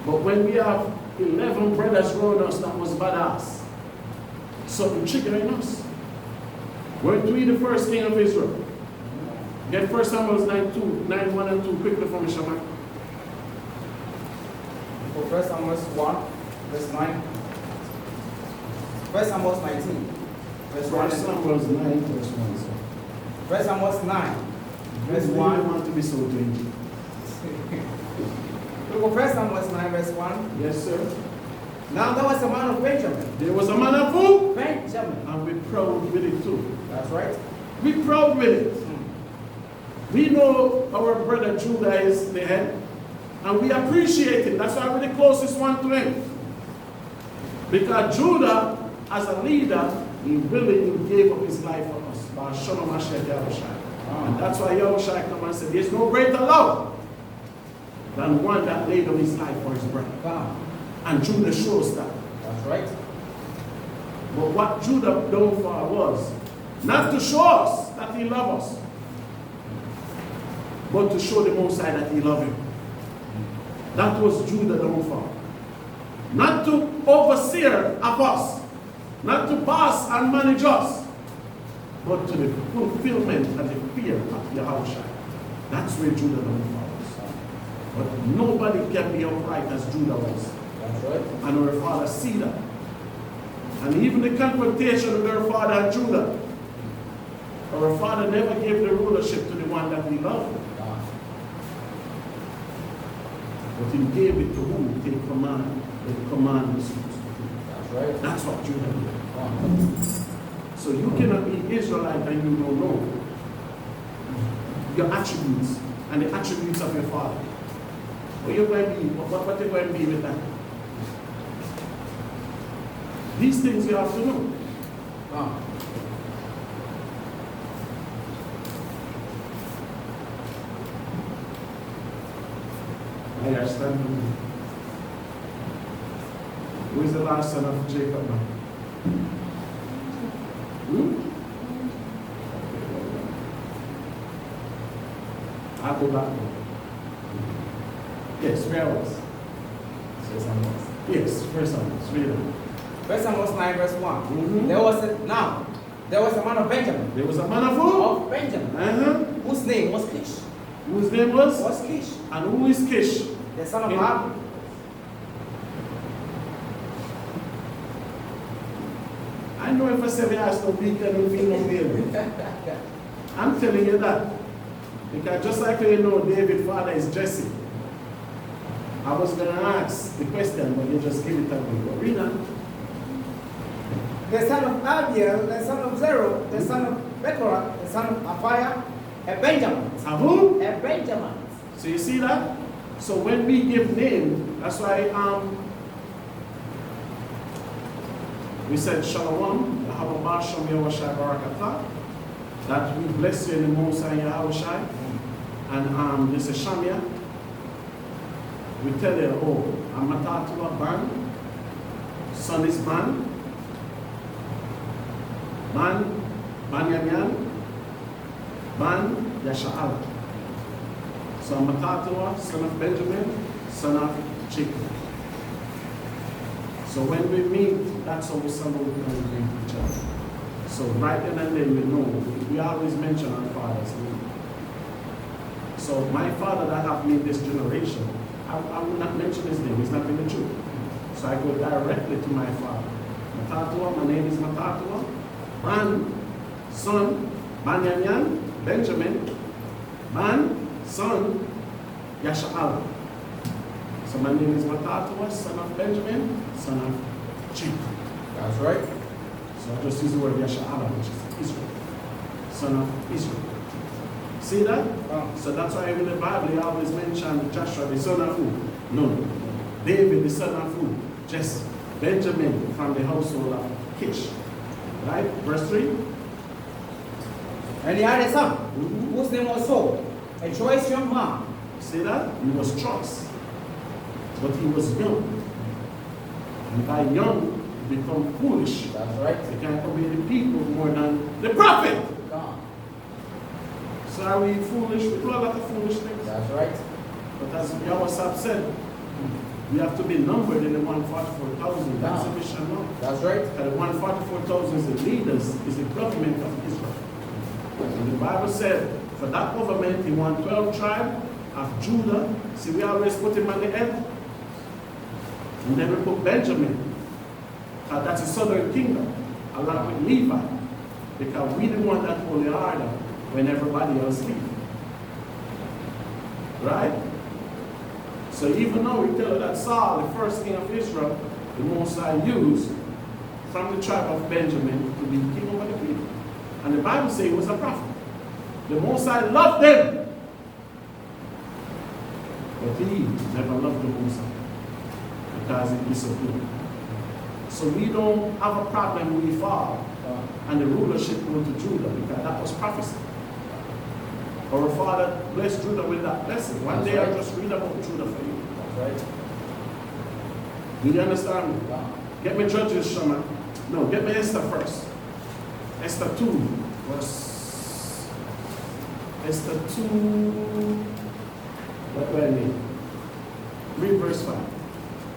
But when we have 11 brothers around us that was badass, something triggering us. Weren't we the first king of Israel? Get 1 Samuel 9:1 and 2 quickly from me, Shamak. For 1 Samuel 1, verse 9. 1 Samuel 19, verse 1. 1 Samuel 9, verse 1. 1 Samuel 9, verse We 1. want to be so dangerous. Look at 1 Samuel 9, verse 1. Yes, sir. Now there was a man of Benjamin. There was a man of who? Benjamin. And we're proud with it too. That's right. We're proud with it. We know our brother Judah is the head, and we appreciate it. That's why we're the closest one to him. Because Judah, as a leader, he willingly gave up his life for us. By Shalom Hashem Yahushai. And that's why Yahushai come and said, there's no greater love than one that laid down his life for his brother. Come. And Judah shows that. That's right. But what Judah done for was not to show us that he loves us, but to show the Most High that he loves him. That was Judah done for. Not to overseer of us, not to boss and manage us, but to the fulfillment and the fear of Yahushua. That's where Judah done for us. But nobody can be upright as Judah was. That's right. And our father see that. And even the confrontation with our father and Judah, our father never gave the rulership to the one that we love. But he gave it to whom? To take command. The command was supposed to do. That's right. That's what Judah did. So you cannot be Israelite and you don't know your attributes and the attributes of your father. What you're going to be, what you're going to be with that? These things you have to know. I understand. Who is the last son of Jacob now? I'll go back now. Yes, where was? Yes, first one. Read it. 1 Samuel 9, verse 1. Mhm. There was a man of Benjamin. There was a man of who? Of Benjamin. Whose name was Kish. Whose name was? Was Kish. And who is Kish? The son of In- Ab. I know if I say the ass no weak and no feel no baby. I'm telling you that. Because just like you know, David's father is Jesse. I was going to ask the question, but you just give it to me. But read on. The son of Abiel, the son of Zerah, the son of Bekorah, the son of Aphiah, a Benjamin. A who? A Benjamin. So you see that? So when we give name, that's why we said Shalom, Yahavah Shalom Yahushai Barakatah, that we bless you in the Most High Yahushai. And this is Shamia. We tell you, oh, Amatatua Ban, son is Ban, Banyamyan, Ban Yasha'al. So Matatua, son of Benjamin, son of Jacob. So when we meet, that's how we celebrate and greet each other. So right then and then we know, we always mention our father's name. So my father that have made this generation, I will not mention his name, he's not in the truth. So I go directly to my father. Matatua, my name is Matatua. Ban, son, Banyanyan, Benjamin, Ban, son, Yasha'al. So my name is Matatua, son of Benjamin, son of Jacob. That's right. So I just use the word Yasha'al, which is Israel. Son of Israel. See that? So that's why in the Bible they always mention Joshua, the son of who? No. David, the son of who? Jesse. Benjamin from the household of Kish. Right? Verse 3. And he had a son, whose name was Saul, a choice young man, See that? He was choice. But he was young. And by young, you become foolish. That's right. You can't obey the people more than the prophet. God. So are we foolish? We do a lot of foolish things. That's right. But as Yahweh said, we have to be numbered in the 144,000. That's a mission now. That's right. And the 144,000 is the leaders, is the government of Israel. And the Bible said, for that government, he won 12 tribes of Judah. See, we always put him on the head. And then we put Benjamin. That's the southern kingdom, along with Levi. Because we the one that hold the order when everybody else leaves. Right? So even though we tell you that Saul, the first king of Israel, the Most High used from the tribe of Benjamin to be king over the people. And the Bible says he was a prophet. The Most High loved them. But he never loved the Most High because he disobeyed. So we don't have a problem when we fall and the rulership go to Judah because that was prophecy. Our Father blessed Judah with that blessing. One day I'll just read about Judah for you. That's right. Do you understand me? Yeah. Get me Judges, Shama. No, get me Esther first. Esther 2, verse. Esther 2. What do I mean? Read verse 5.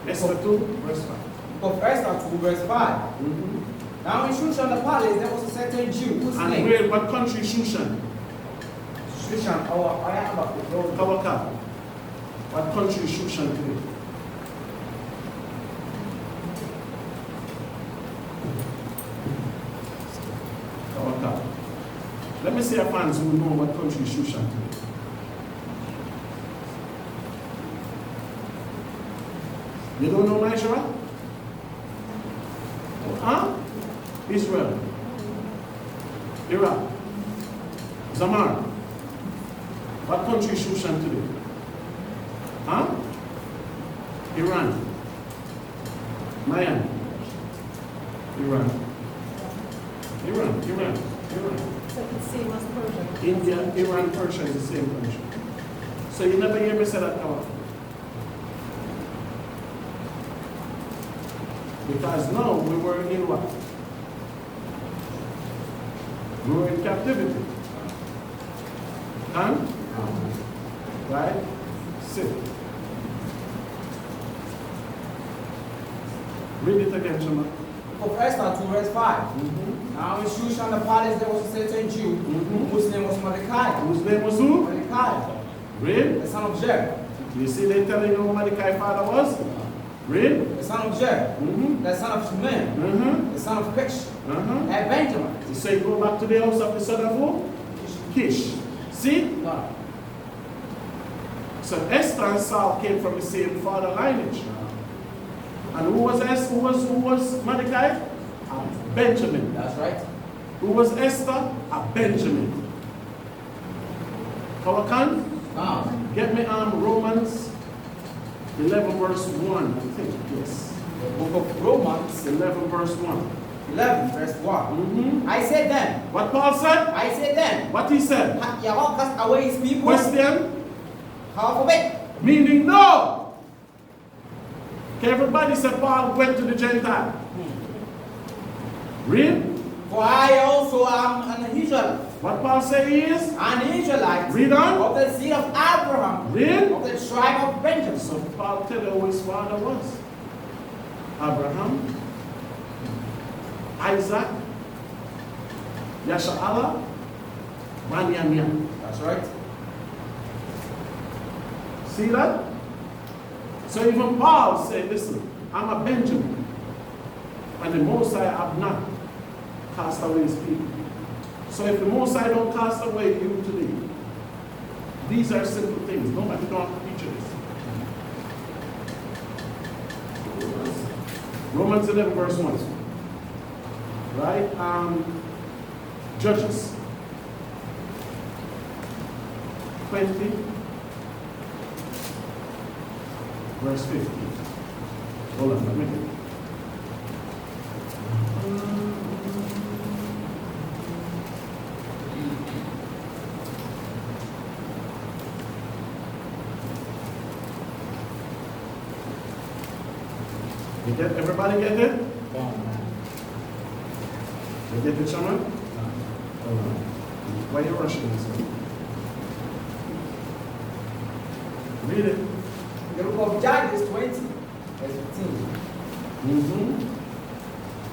Esther 2, verse 5. Of Esther 2, verse 5. Mm-hmm. Now in Shushan the palace, there was a certain Jew whose And name. where, what country Shushan? Shushan, Kawaka. What country is Shushan today? Kawaka. Let me see our fans who know what country is Shushan today. You don't know Nigeria? Huh? Israel. Iraq. Zamar. What country is Shushan today? Huh? Iran. Mayan. Iran. So it's same as Persia. India, Iran, Persia is the same country. So you never hear me say that now. Because now we were in what? We were in captivity. Huh? Right? Sit. Read it again, Shema. Of Esther 2, verse 5. Mm-hmm. Now in Shushan the palace, there was a certain Jew whose name was Mordecai. Whose name was who? Mordecai, Read. the son of Jer. You see they telling you who Mordecai's father was? Read. The son of Jer. Mm-hmm. The son of Shimon. Mm-hmm. The son of Kish. Uh-huh. And Benjamin. You say go back to the house of the son of who? Kish. See? No. So Esther and Saul came from the same father lineage. And who was Esther? Who was Mordecai? A Benjamin. That's right. Who was Esther? A Benjamin. Kawakan? Now, Get me Romans 11 verse 1, I think. Yes. the book of Romans 11 verse 1. 11, verse 1. Mm-hmm. I said then, What Paul said? I said then, What he said? hath Yahweh cast away his people? Question? How forbid? Meaning no. Okay, everybody said Paul went to the Gentile. Read. For I also am an Israelite. What Paul say he is? An Israelite. Read on. Of the seed of Abraham. Read. Of the tribe of Benjamin. So Paul tell you who his father was. Abraham, Isaac, Yasha'Allah, Benjamin. That's right. See that? So even Paul said, listen, I'm a Benjamin. And the Most High have not cast away his people. So if the Most High don't cast away you today, these are simple things. Nobody don't have to teach you this. Romans 11 verse 1. Right? Judges 20 verse 50. Hold on, let me get it. You get, everybody get it? You get it, Shaman? Why are you rushing this one? Read it. The book of Judges 20, verse 15. Mm-hmm.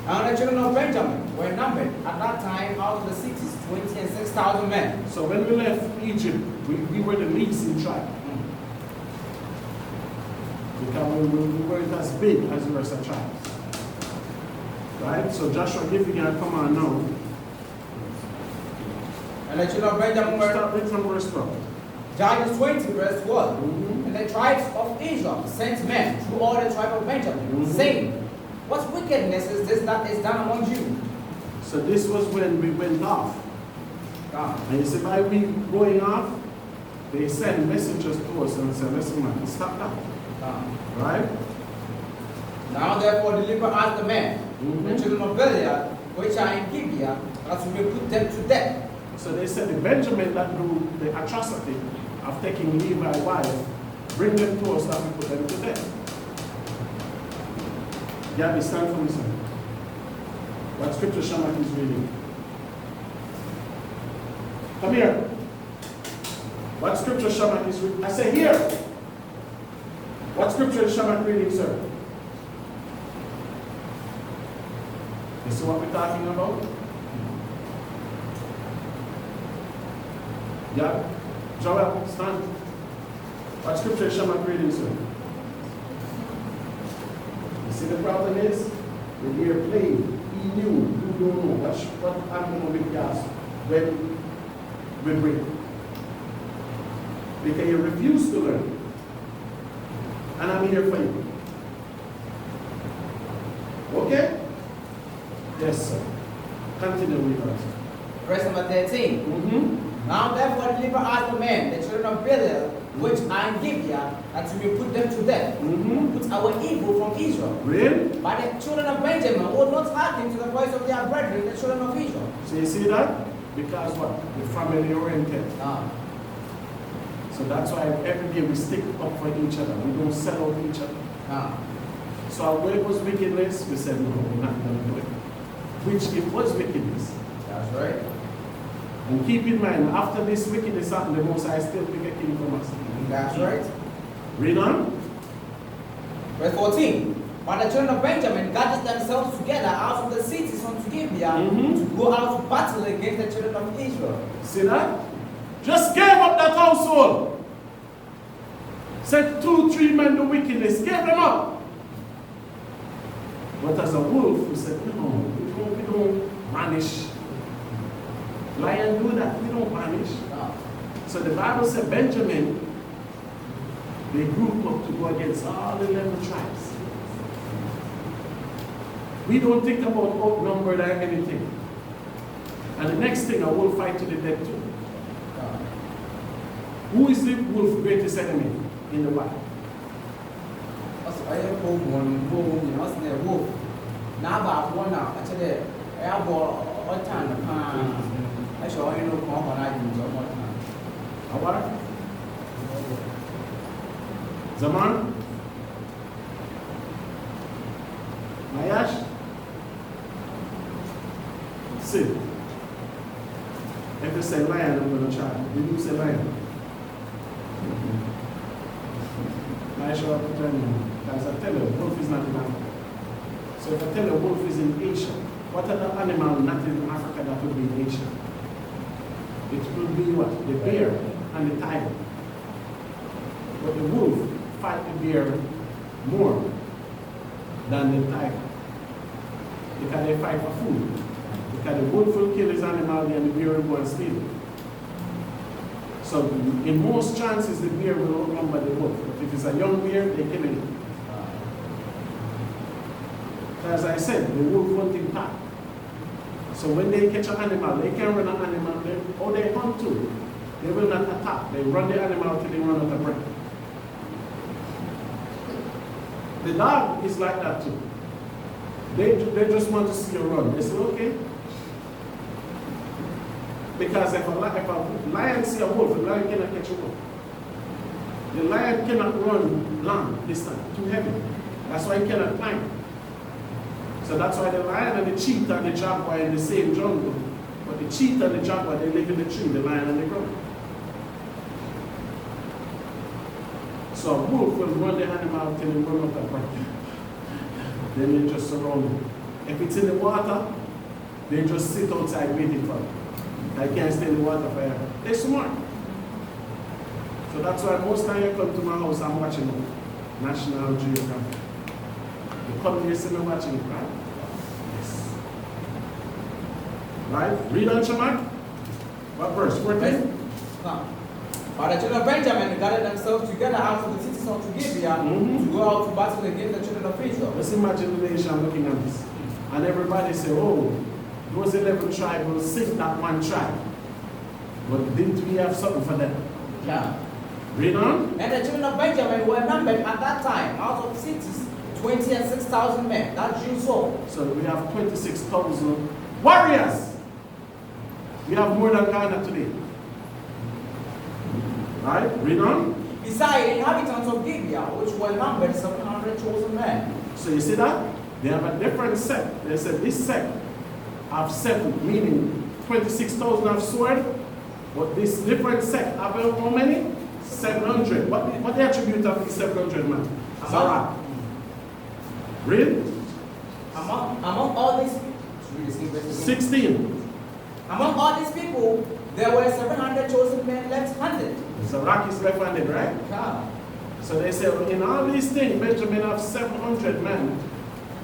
And the children of Benjamin were numbered at that time out of the cities 26,000 men. So when we left Egypt, we were the least in tribe. Because we weren't as big as the rest of the tribes. Right? So Joshua giving you a command now. And the children of Benjamin were Start reading from verse 12. Judges 20, verse 12. Mhm. And the tribes of Israel sent men through all the tribe of Benjamin, Mhm. saying, what wickedness is this that is done among you? So this was when we went off. And you see, by we going off, they send messengers to us and say, listen man, stop that. Right? Now therefore deliver us the men, the Mhm. children of Belial, which are in Gibeah, that we may put them to death. So they said the Benjamin that do the atrocity of taking Levi's wife, bring them to us that we put them to death. Yeah, stand for me, sir. What scripture Shamak is reading? Come here. What scripture Shamak is reading? I say here. What scripture is Shamak reading, sir? You see what we're talking about? Yeah. Joel, stand. What scripture is Shamak reading, sir? You see the problem is, when you're playing, he knew, you don't know what happened with gas when we break. Because you refuse to learn. And I'm here for you. Okay? Yes, sir. Continue with us. Verse number 13. Mm-hmm. Now therefore deliver us the men, the children of Belial, which are in Gibeah, that we may put them to death. Mm-hmm. Put our evil from Israel. Read. But the children of Benjamin would not hearken to the voice of their brethren, the children of Israel. So you see that? Because what? We're family oriented. So that's why every day we stick up for each other. We don't sell out each other. So our way was wickedness. We said, no, we're not going to do it. Which it was wickedness. That's right. And keep in mind, after this wickedness happened, the Most High still pick a king from us. That's right. Read on. Verse 14. But the children of Benjamin gathered themselves together out of the cities unto Gibeah to go out to battle against the children of Israel. See that? Just gave up that household. Said 2-3 men do wickedness. Gave them up. But as a wolf, we said, no, we don't vanish. Lion do that. We don't vanish. So the Bible said Benjamin, they group up to go against all 11 tribes. We don't think about outnumbered or anything. And the next thing, I will fight to the death too. Who is the wolf's greatest enemy in the wild? I have one, what's the wolf? Now about one now, actually, I have all time. I show you know more when I do one time. Awar? Zaman? Mayash? Sit. If you say lion, I'm going to try. Did you say lion? I show up to tell you. Because I tell you, wolf is not in Africa. So if I tell you wolf is in Asia, what other animal not in Africa that would be in Asia? It will be what? The bear and the tiger. But the wolf fight the bear more than the tiger. Because they fight for food. Because the wolf will kill his animal and the bear will go and steal it. So in most chances the bear will outnumber the wolf. But if it's a young bear, they kill it. As I said, the wolf won't impact. So when they catch an animal, they can run an animal, or they hunt too. They will not attack. They run the animal till they run out of breath. The dog is like that too. They just want to see you run. They say, okay. Because if a lion see a wolf, the lion cannot catch a wolf. The lion cannot run long distance, too heavy. That's why he cannot climb. So that's why the lion and the cheetah and the jaguar are in the same jungle. But the cheetah and the jaguar, they live in the tree, the lion and the ground. So a wolf will run the animal till they run out of breath. Then they just surround him. If it's in the water, they just sit outside waiting for it. They can't stay in the water forever. They're smart. So that's why most time you come to my house, I'm watching National Geographic. You come here, see me watching it, right? Yes. Right? Read on, Shamak. What verse? 14? Now, but the children of Benjamin gathered themselves together out of the cities unto Gibeah to go out to battle against the children of Israel. Let's imagine the nation looking at this. And everybody say, oh, those 11 tribes will sink that one tribe. But didn't we have something for them? Yeah. Read on. And the children of Benjamin were numbered at that time out of cities 26,000 men. That Jews saw. So we have 26,000 warriors. We have more than Ghana today. Right? Read on. Besides, the inhabitants of Gibeah, which were numbered 700 chosen men. So you see that? They have a different sect. They said this sect have 7, meaning 26,000 have sword, but this different sect have how many? 700. What the attribute of these 700 men? Sarah. Read. Among all these people, 16. among all these people, there were 700 chosen men left-handed. Zaraki is left-handed, right? Yeah. So they say, well, in all these things, Benjamin have 700 men.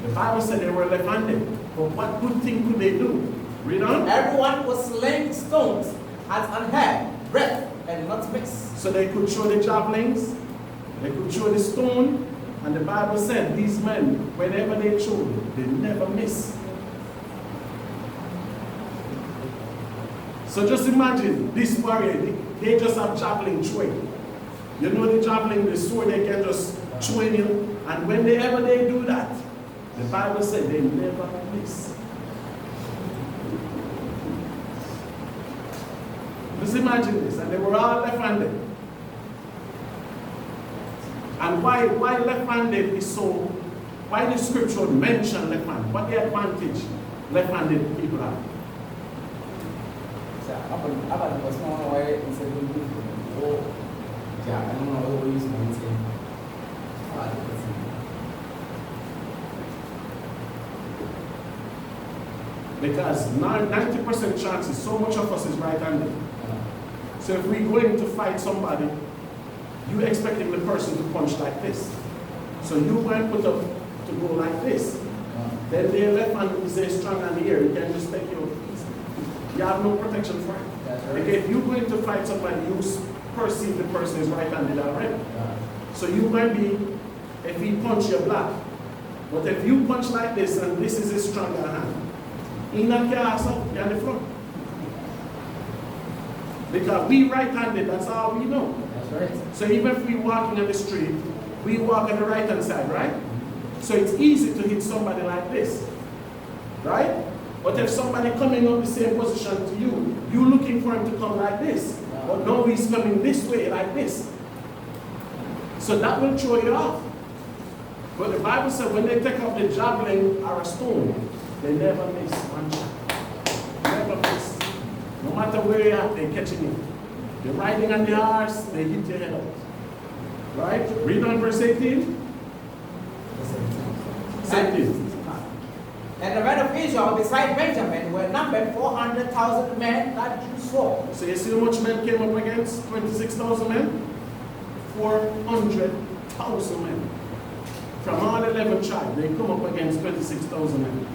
The Bible said they were left-handed. But what good thing could they do? Read on. Everyone was slaying stones at an hair, breadth, and not miss. So they could throw the javelins, they could throw the stone, and the Bible said these men, whenever they throw, they never miss. So just imagine this warrior, they just have javelin throwing. You know the javelin, the sword, they can just throw in you, and whenever they do that, the Bible said they never miss. Just imagine this, and they were all left-handed. And why left-handed is so, why the scripture mention left-handed? What the advantage left-handed people have? Apa the person on the way and said, oh, yeah, I don't know what we use to say. Because 90% chances, so much of us is right-handed. So if we're going to fight somebody, you're expecting the person to punch like this. So you might put up to go like this. Then their left hand is very strong on the air. You can just take your piece. You have no protection for it. Right. Like if you're going to fight somebody, you perceive the person is right-handed already. So you might be, if he punch, you're black. But if you punch like this and this is a stronger hand, he knock your ass up, you're in the front. Because we right-handed, that's all we know. That's right. So even if we walking on the street, we walk on the right-hand side, right? So it's easy to hit somebody like this, right? But if somebody coming up the same position to you, you looking for him to come like this. But no, he's coming this way, like this. So that will throw you off. But the Bible said when they take up the javelin or a stone, they never miss one shot. Never miss. No matter where you're at, they're catching you. You're riding on the horse, they hit your head out. Right? Read on verse 18. 17. And the men of Israel beside Benjamin were numbered 400,000 men that Jews saw. So you see how much men came up against? 26,000 men? 400,000 men. From all 11 tribes, they come up against 26,000 men.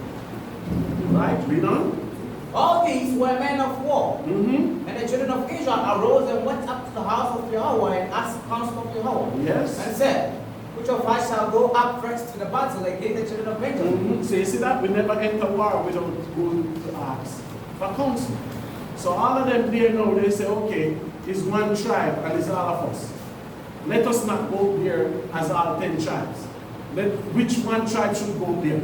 Right? Read on. All these were men of war. Mm-hmm. And the children of Israel arose and went up to the house of Yahweh and asked counsel of Yahweh. Yes. And said, which of us shall go up first to the battle against the children of Benjamin? Mm-hmm. So you see that? We never enter war without going to ask for counsel. So all of them there now, they say, okay, it's one tribe and it's all of us. Let us not go there as all 10 tribes. Which one tribe should go there?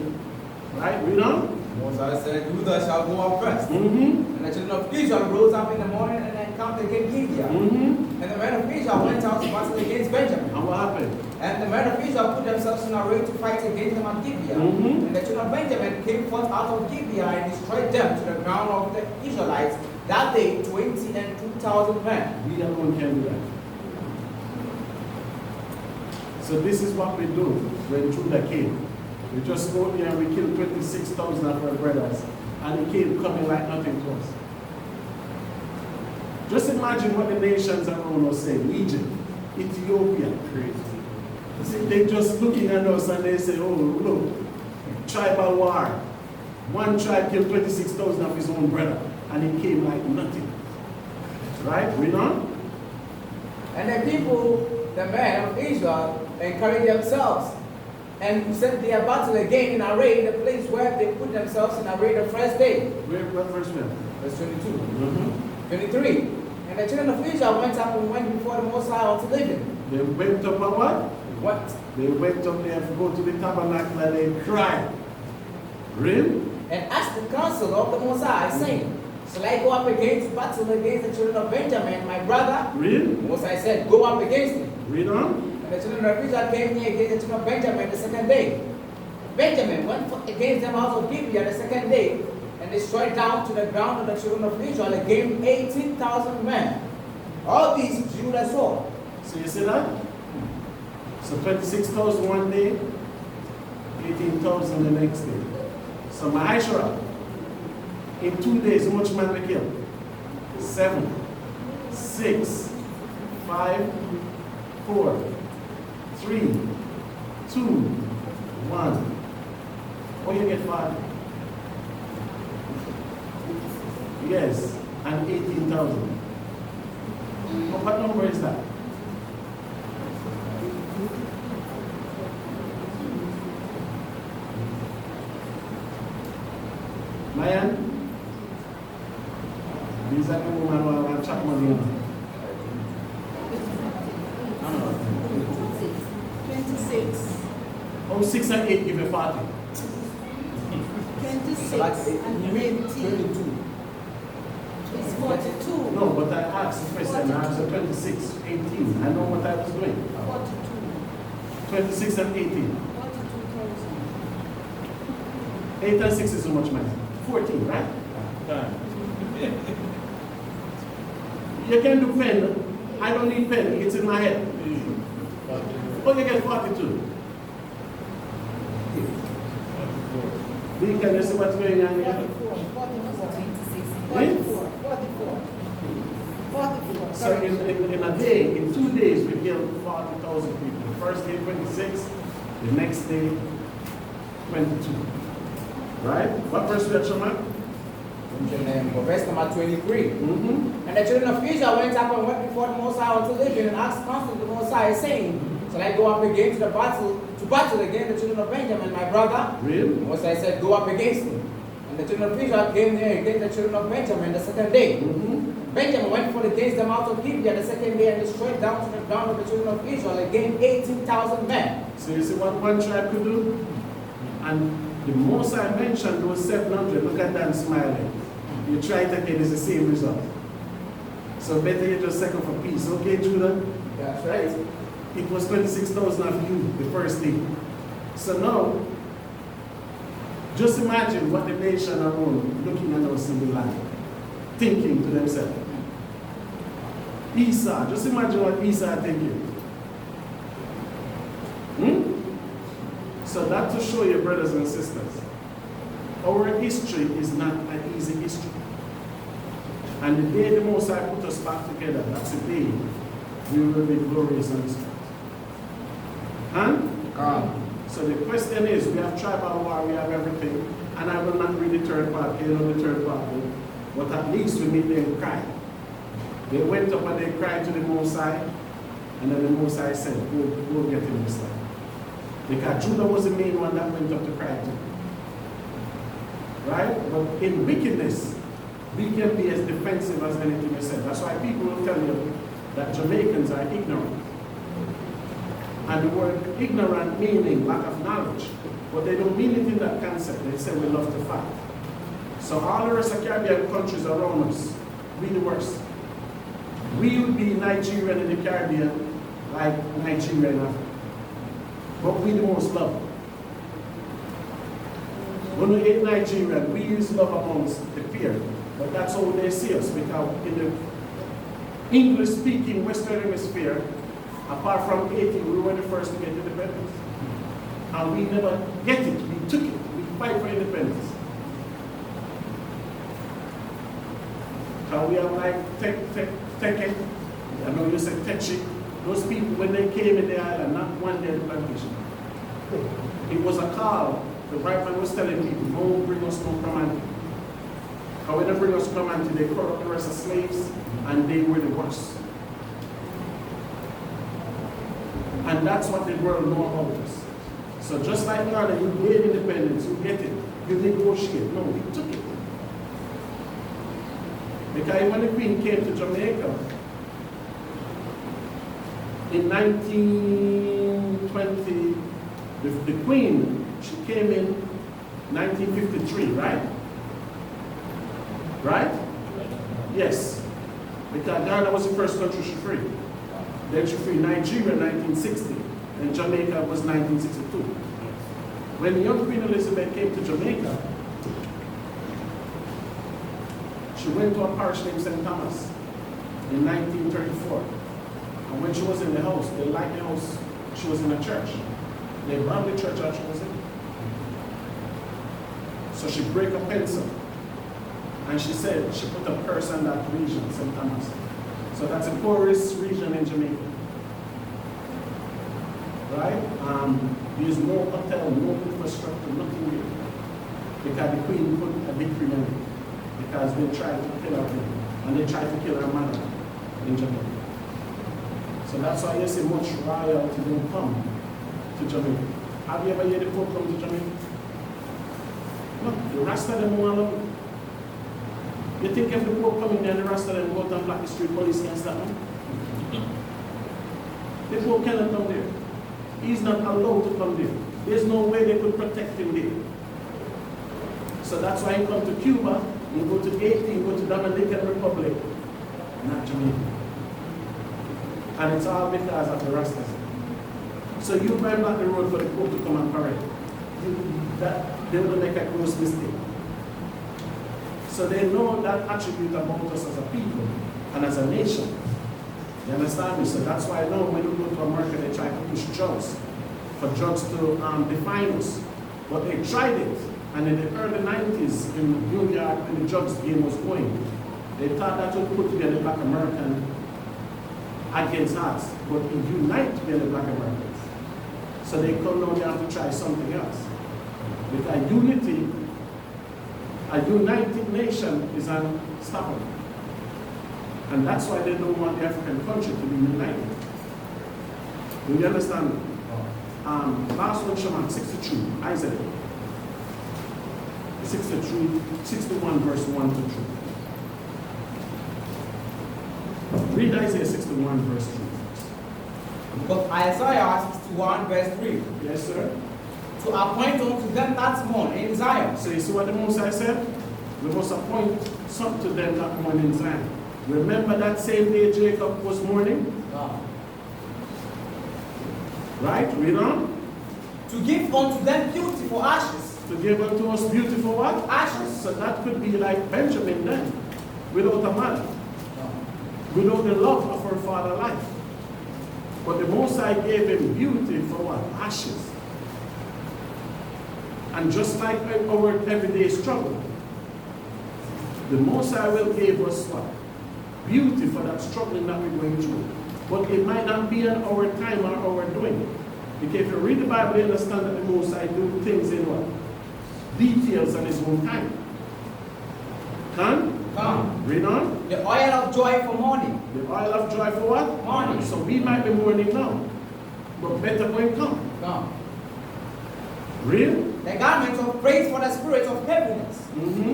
Right? Read on. Moses said, Judah shall go up first. Mm-hmm. And the children of Israel rose up in the morning and encamped against Gibeah. Mm-hmm. And the men of Israel went out to battle against Benjamin. And what happened? And the men of Israel put themselves in array to fight against them at Gibeah. Mhm. And the children of Benjamin came forth out of Gibeah and destroyed them to the ground of the Israelites. That day, 22,000 men. We alone can do that. So this is what we do when Judah came. We just go there and we kill 26,000 of our brothers, and he came coming like nothing to us. Just imagine what the nations around us say. Egypt, Ethiopia. You see, they just looking at us and they say, oh, look, tribal war. One tribe killed 26,000 of his own brother, and he came like nothing. Right? We know? And the people, the men of Israel, encouraged themselves and set their battle again in array in the place where they put themselves in array the first day. What verse we have? Verse 22. 23. And the children of Israel went up and went before the Most High unto living. They went up and what? What? They went up there to go to the tabernacle and they cried. Really? And asked the counsel of the Most High, saying, shall I go up against battle against the children of Benjamin, my brother? Really? The Most High said, go up against him. Read on. And the children of Israel came near against the children of Benjamin the second day. Benjamin went against them out of Gibeah the second day, and destroyed down to the ground of the children of Israel again 18,000 men. All these Judah saw. So you see that? So 26,000 one day, 18,000 the next day. So Maishra, in 2 days, how much man we kill? 7, 6, 5, 4, 3, 2, 1. Oh, you get 5? Yes, and 18,000. What number is that? Mayan? These are the women who are chat money. 26. Oh, 6 and 8 give you 40. 26 So that's and you mean 18. 22. It's 42. No, but I asked the question, I asked the 26, 18. I know what I was doing. 42. 26 and 18. 42,000. 8 and 6 is so much money. 14, right? You can do pen. I don't need pen. It's in my head. Oh, you get 42. Can you see what's going on here? 44. So in a day, in 2 days, we killed 40,000 people. The first day, 26. The next day, 22. Right? What verse we are, Shema? Verse number 23. And the children of Israel went up and went before the Most High unto living and asked counsel of the Most High, saying, shall I go up against the battle, to battle against the children of Benjamin, my brother? Really? The Most High said, go up against him. And the children of Israel came near against the children of Benjamin the second day. Benjamin went forth against them out of Gibeah the second day and destroyed down to the ground of the children of Israel again 18,000 men. So you see what one tribe could do? And the most I mentioned, those 700, look at them smiling. You try it again, it's the same result. So better you just second for peace. Okay, Judah? That's right. It was 26,000 of you the first day. So now, just imagine what the nation around looking at us in the land, thinking to themselves. Esau, just imagine what Esau thinking. So that to show you, brothers and sisters, our history is not an easy history. And the day the Most High put us back together, that's the day we will be glorious on this earth. Huh? So the question is, we have tribal war, we have everything, and I will not read the third part, you know the third part, but at least we made them cry. They went up and they cried to the Most High, and then the Most High said, go get him this time. Because Judah was the main one that went up to cry to. Right? But in wickedness, we can be as defensive as anything you said. That's why people will tell you that Jamaicans are ignorant. And the word ignorant meaning lack of knowledge. But they don't mean it in that concept. They say we love to fight. So all the rest of Caribbean countries around us, we the worst. We will be Nigerian in the Caribbean like Nigeria in Africa. But we the most love. When we hate Nigeria, we use love amongst the peer. But that's how they see us, because in the English-speaking Western Hemisphere, apart from Haiti, we were the first to get independence. And we never get it, we took it, we fight for independence. Because we have like Teke, I know you said Techi, those people, when they came in the island, not one day in plantation. It was a call. The white man was telling people, don't bring us no command. Because when they bring us command, they cut up the rest of slaves, and they were the worst. And that's what the world knows about us. So just like Ghana, you gain independence, you get it, you negotiate. No, we took it. Because when the Queen came to Jamaica, in 1920, the Queen, she came in 1953, right? Right? Right. Because Ghana was the first country she freed. Then she freed Nigeria in 1960, and Jamaica was 1962. When young Queen Elizabeth came to Jamaica, she went to a parish named St. Thomas in 1934. And when she was in the house, they liked the house, she was in a church. They brought the church out she was in. So she break a pencil. And she said she put a curse on that region, St. Thomas. So that's the poorest region in Jamaica. Right? There's no hotel, no infrastructure, nothing there. Because the Queen put a decree on it. Because they tried to kill her king. And they tried to kill her mother in Jamaica. So that's why you see much royalty don't come to Jamaica. Have you ever heard the Pope come to Jamaica? No, the rest of them want to. You think if the Pope coming there, the rest of them go out and block the street, police can't stop him? The Pope cannot come there. He's not allowed to come there. There's no way they could protect him there. So that's why he come to Cuba, he go to Haiti, he go to Dominican Republic, not Jamaica. And it's all because of the Rastas. So you might block the road for the Pope to come and parade. They will make a gross mistake. So they know that attribute about us as a people and as a nation. You understand me? So that's why now when you go to America, they try to push drugs, for drugs to define us. But they tried it. And in the early 90s, in New York, when the drugs game was going, they thought that would put together Black American against us, but it unite together Black Americans. So they come now, they have to try something else. Because unity, a united nation is unstoppable. And that's why they don't want the African country to be united. Do you understand? Last one, Shema, 62, Isaiah. 61 verse 1 to 3. Read Isaiah 61 verse 3. Because Isaiah 61 verse 3. Yes, sir. To appoint unto them that mourn in Zion. So you see what the Moses said? We must appoint some to them that mourn in Zion. Remember that same day Jacob was mourning? Right? Read on. To give unto them beauty for ashes. To give unto us beautiful what? Ashes. So that could be like Benjamin then, without a mother, without the love of her father's life. But the Most High gave him beauty for what? Ashes. And just like our everyday struggle, the Most High will give us what? Beauty for that struggling that we're going through. But it might not be in our time or our doing. Because if you read the Bible, you understand that the Most High do things in what? Details on his own time. Come? Read on. The oil of joy for mourning. The oil of joy for what? Mourning. So we might be mourning now, but better when come. Real? The garment of praise for the spirit of heaviness,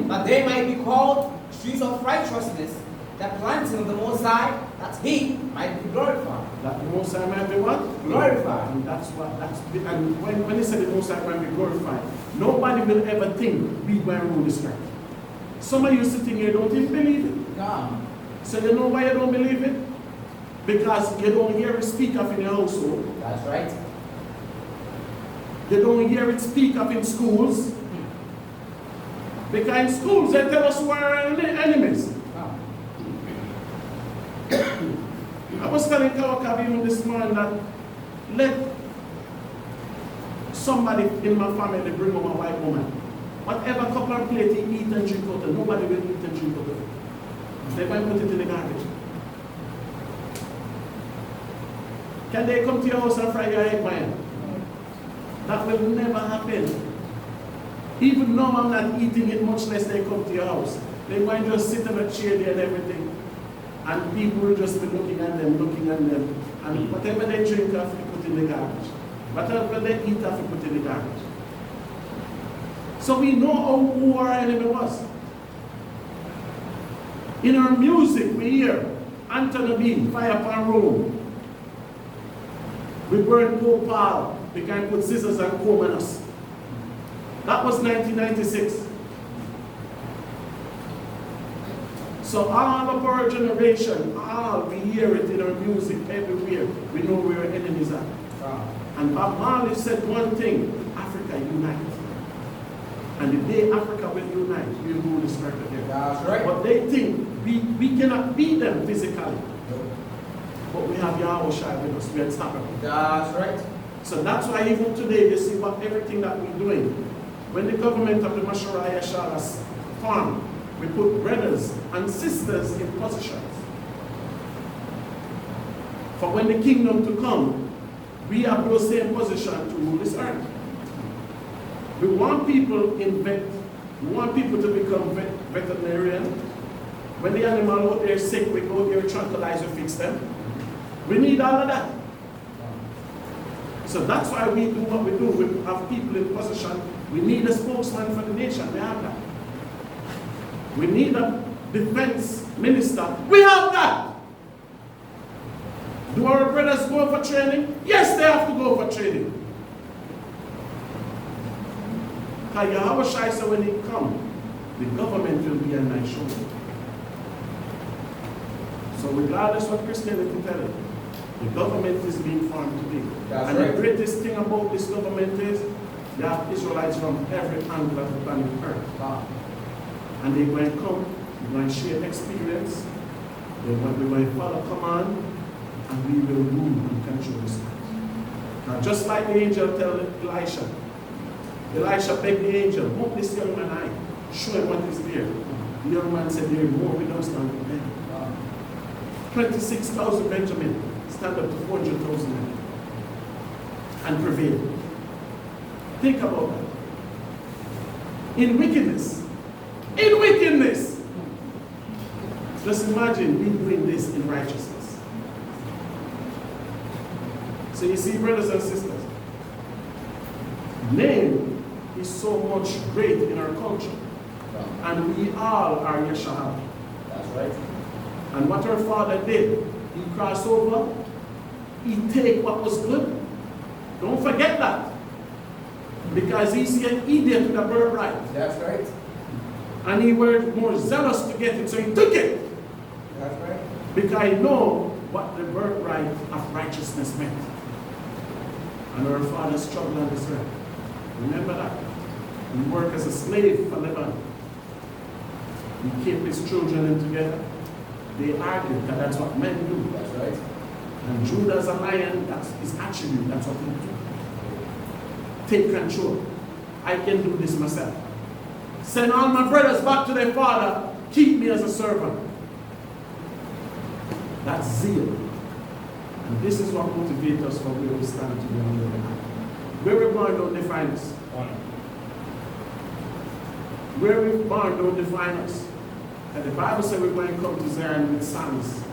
that they might be called trees of righteousness, the planting of the Most High, that he might be glorified. That the Most High might be what? Glorified. And and when he said the Most High might be glorified, nobody will ever think we went rule this right. Some of you sitting here don't even believe it. So you know why you don't believe it? Because you don't hear it speak of in your household. That's right. They don't hear it speak up in schools. Because in schools they tell us who are our enemies. I was telling Kawakabi even this morning that let somebody in my family bring home a white woman. Whatever couple of plate he eat and drink out of, nobody will eat and drink out of it. They might put it in the garbage. Can they come to your house and fry your egg, man? That will never happen. Even though I'm not eating it, much less they come to your house. They might just sit on a chair there and everything. And people will just be looking at them. And whatever they drink, have to put in the garbage. Whatever they eat, have to put in the garbage. So we know who our enemy was. In our music, we hear Anthony Bean, Fire Upon Rome. We burn Pope Paul. We can put scissors and comb on us. That was 1996. So all of our generation, we hear it in our music everywhere. We know where our enemies are. And Bob Marley said one thing: Africa unite. And the day Africa will unite, we will rule this earth again. That's right. But they think we cannot beat them physically. But we have Yahweh Shai with us. We are unstoppable. That's right. So that's why even today you see what everything that we're doing. When the government of the Mashara Yasharas farm, we put brothers and sisters in positions. For when the kingdom to come, we have those same positions to rule this earth. We want people we want people to become veterinarian. When the animal out there sick, we go there, tranquilize, we fix them. We need all of that. So that's why we do what we do. We have people in position. We need a spokesman for the nation. We have that. We need a defense minister. We have that. Do our brothers go for training? Yes, they have to go for training. Because Yahweh Shai said when he comes, the government will be on my shoulder. So regardless what Christianity tells you, the government is being formed today. That's and right. the greatest thing about this government is they have Israelites from every angle of the planet Earth. And they're going to come, they're going to share experience, we're going to follow command, and we will rule and control this earth. Now, just like the angel told Elisha begged the angel, "Won't this young man eye? Show him what is there." The young man said, "There is more we don't stand with them." 26,000 Benjamin stand up to 400,000 men and prevail. Think about that. In wickedness. Just imagine we doing this in righteousness. So you see, brothers and sisters, name is so much great in our culture. And we all are Yeshua. That's right. And what our father did, he crossed over, he take what was good. Don't forget that. Because he's an idiot with a birthright. That's right. And he was more zealous to get it, so he took it. That's right. Because he know what the birthright of righteousness meant. And our father struggled on this earth. Remember that. He worked as a slave for Lebanon. He kept his children in together. They argued that that's what men do. That's right. And Judah as a lion, that's his attribute, that's what he do. Take control. I can do this myself. Send all my brothers back to their father, keep me as a servant. That's zeal. And this is what motivates us for where we stand today on the earth. Where we're born don't define us. Where we're born don't define us. And the Bible says we're going to come to Zion with songs,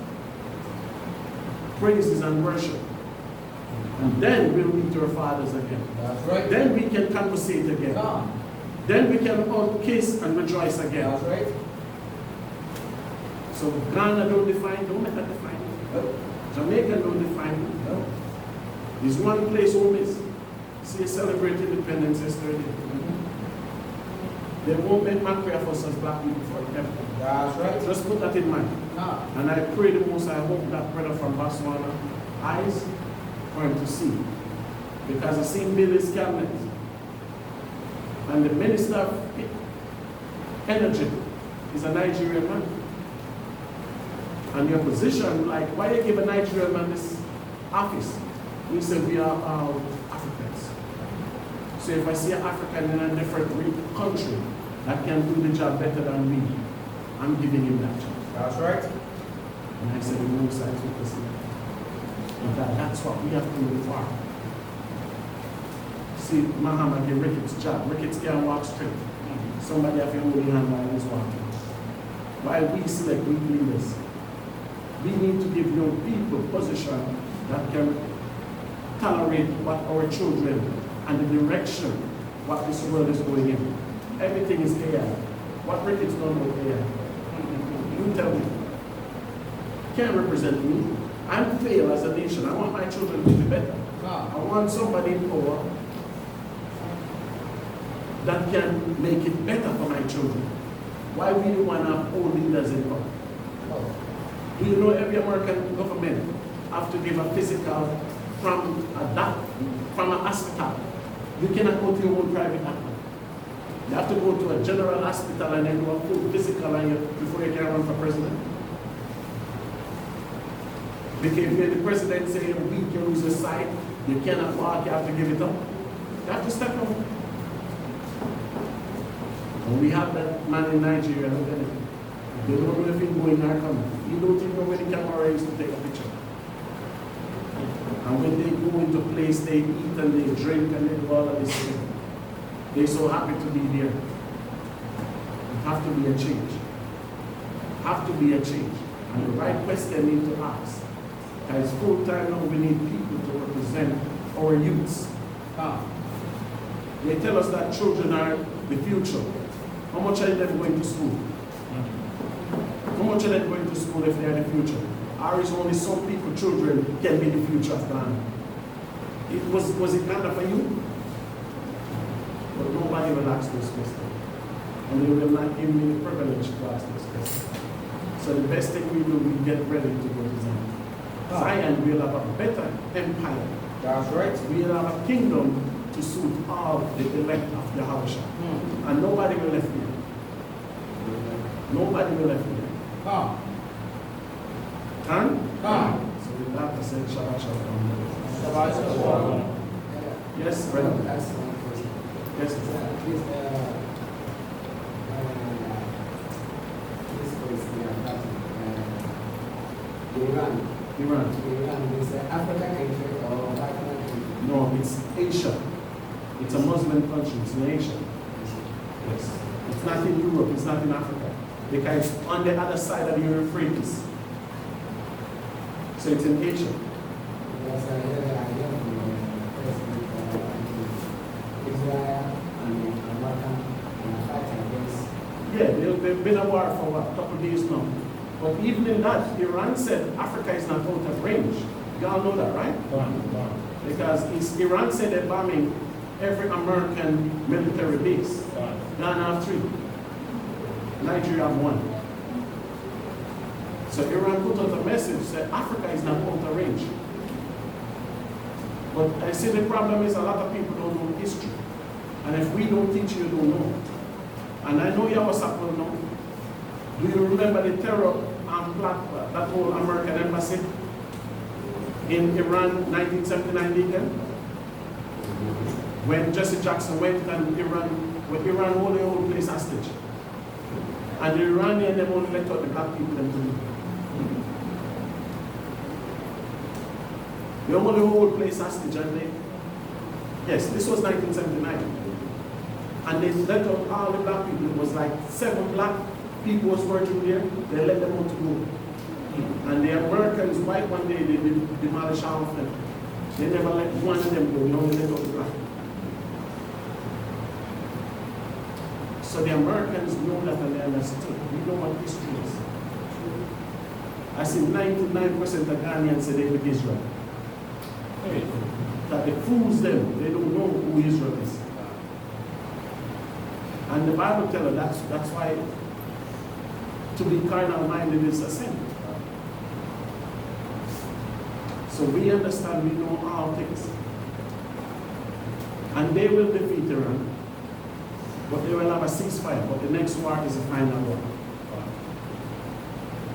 praises and worship. And then we'll meet our fathers again. That's right. Then we can conversate again. Then we can all kiss and rejoice again. That's right. So Ghana don't let that define it. Nope. Jamaica don't define it. Nope. There's one place home is. See, celebrate independence yesterday. They won't make mockery of us as black people forever. That's right. Just put that in mind. And I pray the most, I hope that brother from Botswana eyes for him to see. Because I seen Billy's cabinet. And the Minister of Energy is a Nigerian man. And your position, like, why you give a Nigerian man this office? We say we are all Africans. So if I see an African in a different country that can do the job better than me, I'm giving him that job. That's right. And I said, the most I took this. That's what we have to look for. See, Muhammad gave Ricketts job. Ricketts can't walk straight. Somebody have to hold your hand while he's walking. While we select weak leaders, we need to give young people position that can tolerate what our children and the direction what this world is going in. Everything is AI. What Ricketts don't know AI. You tell me. Can't represent me. I'm failed as a nation. I want my children to be better. I want somebody in power that can make it better for my children. Why we don't want to have old leaders in power? Do you know every American government have to give a physical from a hospital? You cannot go to your own private doctor. You have to go to a general hospital and then do a full physical before you can run for president. Because if you're the president saying you're weak, you lose your sight, you cannot walk, you have to give it up. You have to step up. And we have that man in Nigeria, they don't know if he's going or coming. You don't even know when the camera is to take a picture. And when they go into place, they eat and they drink and they do all of this thing. They're so happy to be there. It have to be a change. Have to be a change. And the right question need to ask. Because full time now we need people to represent our youths. They tell us that children are the future. How much are they going to school? How much are they going to school if they are the future? Or is only some people, children, can be the future of Ghana? Was it Ghana for you? But nobody will ask those questions. And they will not give me the privilege to ask those questions. So the best thing we do, we get ready to go to Zion. Zion will have a better empire. That's right. We'll have a kingdom to suit all the elect of Yahweh. And nobody will left here. Nobody will left here. And? So with that, I said, Shabbat Shalom. Shabbat Shalom. Yes, brother. That's one question. Yes, sir. This was Iran. Iran. Iran is an African country or African country? No, it's Asia. It's a Muslim country. It's in Asia. Yes. It's not in Europe. It's not in Africa. Because it's on the other side of the Euphrates. So it's in Asia. Because I heard from President Israel and America and fight against. Yeah, they've been at war for what, a couple of days now. But even in that, Iran said Africa is not out of range. Y'all know that, right? Because Iran said they're bombing every American military base. Ghana have 3. Nigeria have 1. So Iran put out a message that Africa is not out of range. But I see the problem is a lot of people don't know history. And if we don't teach you, don't know. And I know you was happening now. Do you remember the terror plot, that whole American embassy in Iran, 1979 weekend? When Jesse Jackson went and Iran hold the whole place hostage. And the Iranian, them only let out the black people them to leave. They hold the whole place hostage and they, yes, this was 1979. And they let out all the black people. It was like 7 black people was working there. They let them out to go. And the Americans, white one day, they demolished all of them. They never let one of them go. They only let out the black. So the Americans know that and they understood. We know what history is. I see 99% of Ghanaians say they with Israel. That it fools them. They don't know who Israel is. And the Bible tells us that's why to be carnal-minded is a sin. So we understand, we know all things. And they will defeat Iran. But they will have a ceasefire, but the next war is the final war.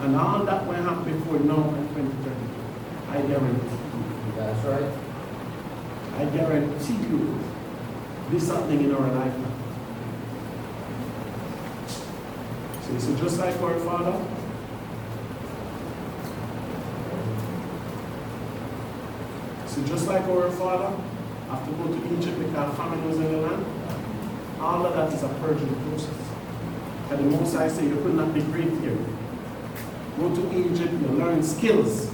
And all that will happen before now and 2032. I guarantee. That's right. I guarantee you this happening in our lifetime. So just like our father, have to go to Egypt because famine was in the land, all of that is a purging process. And the most I say, you could not be great here. Go to Egypt, you learn skills.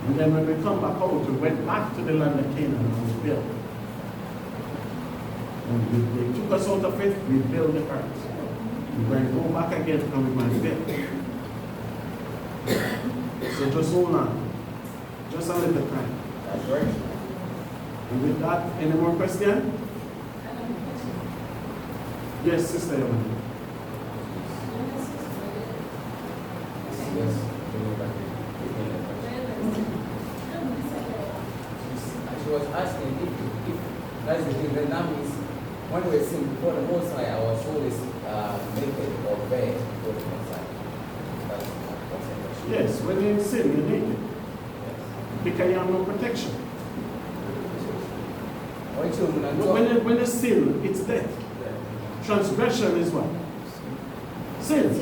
And then when we come back out, we went back to the land of Canaan and was built. And they took us out of it, we built the earth. We're going to go back again and we're going to build. So just hold on. Just a little time. That's right. And with that, any more questions? Yes, Sister Yolanda. Yes. She was asking if that's the thing, then that means when we were singing before the Most High, our soul is naked or bare before the Most High. That's the question. Yes, when you're in sin, you're naked. Yes. Because you have no protection. When you sin, it's death. Transgression is what? Sin.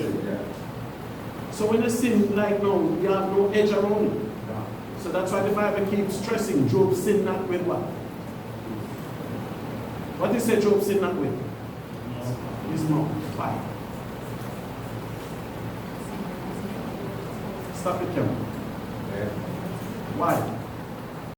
So when you sin like now, you have no edge around you. So that's why the Bible keeps stressing Job sinned not with what? What did say Job sinned not with? His mouth. Why? Stop it, Kevin. Why?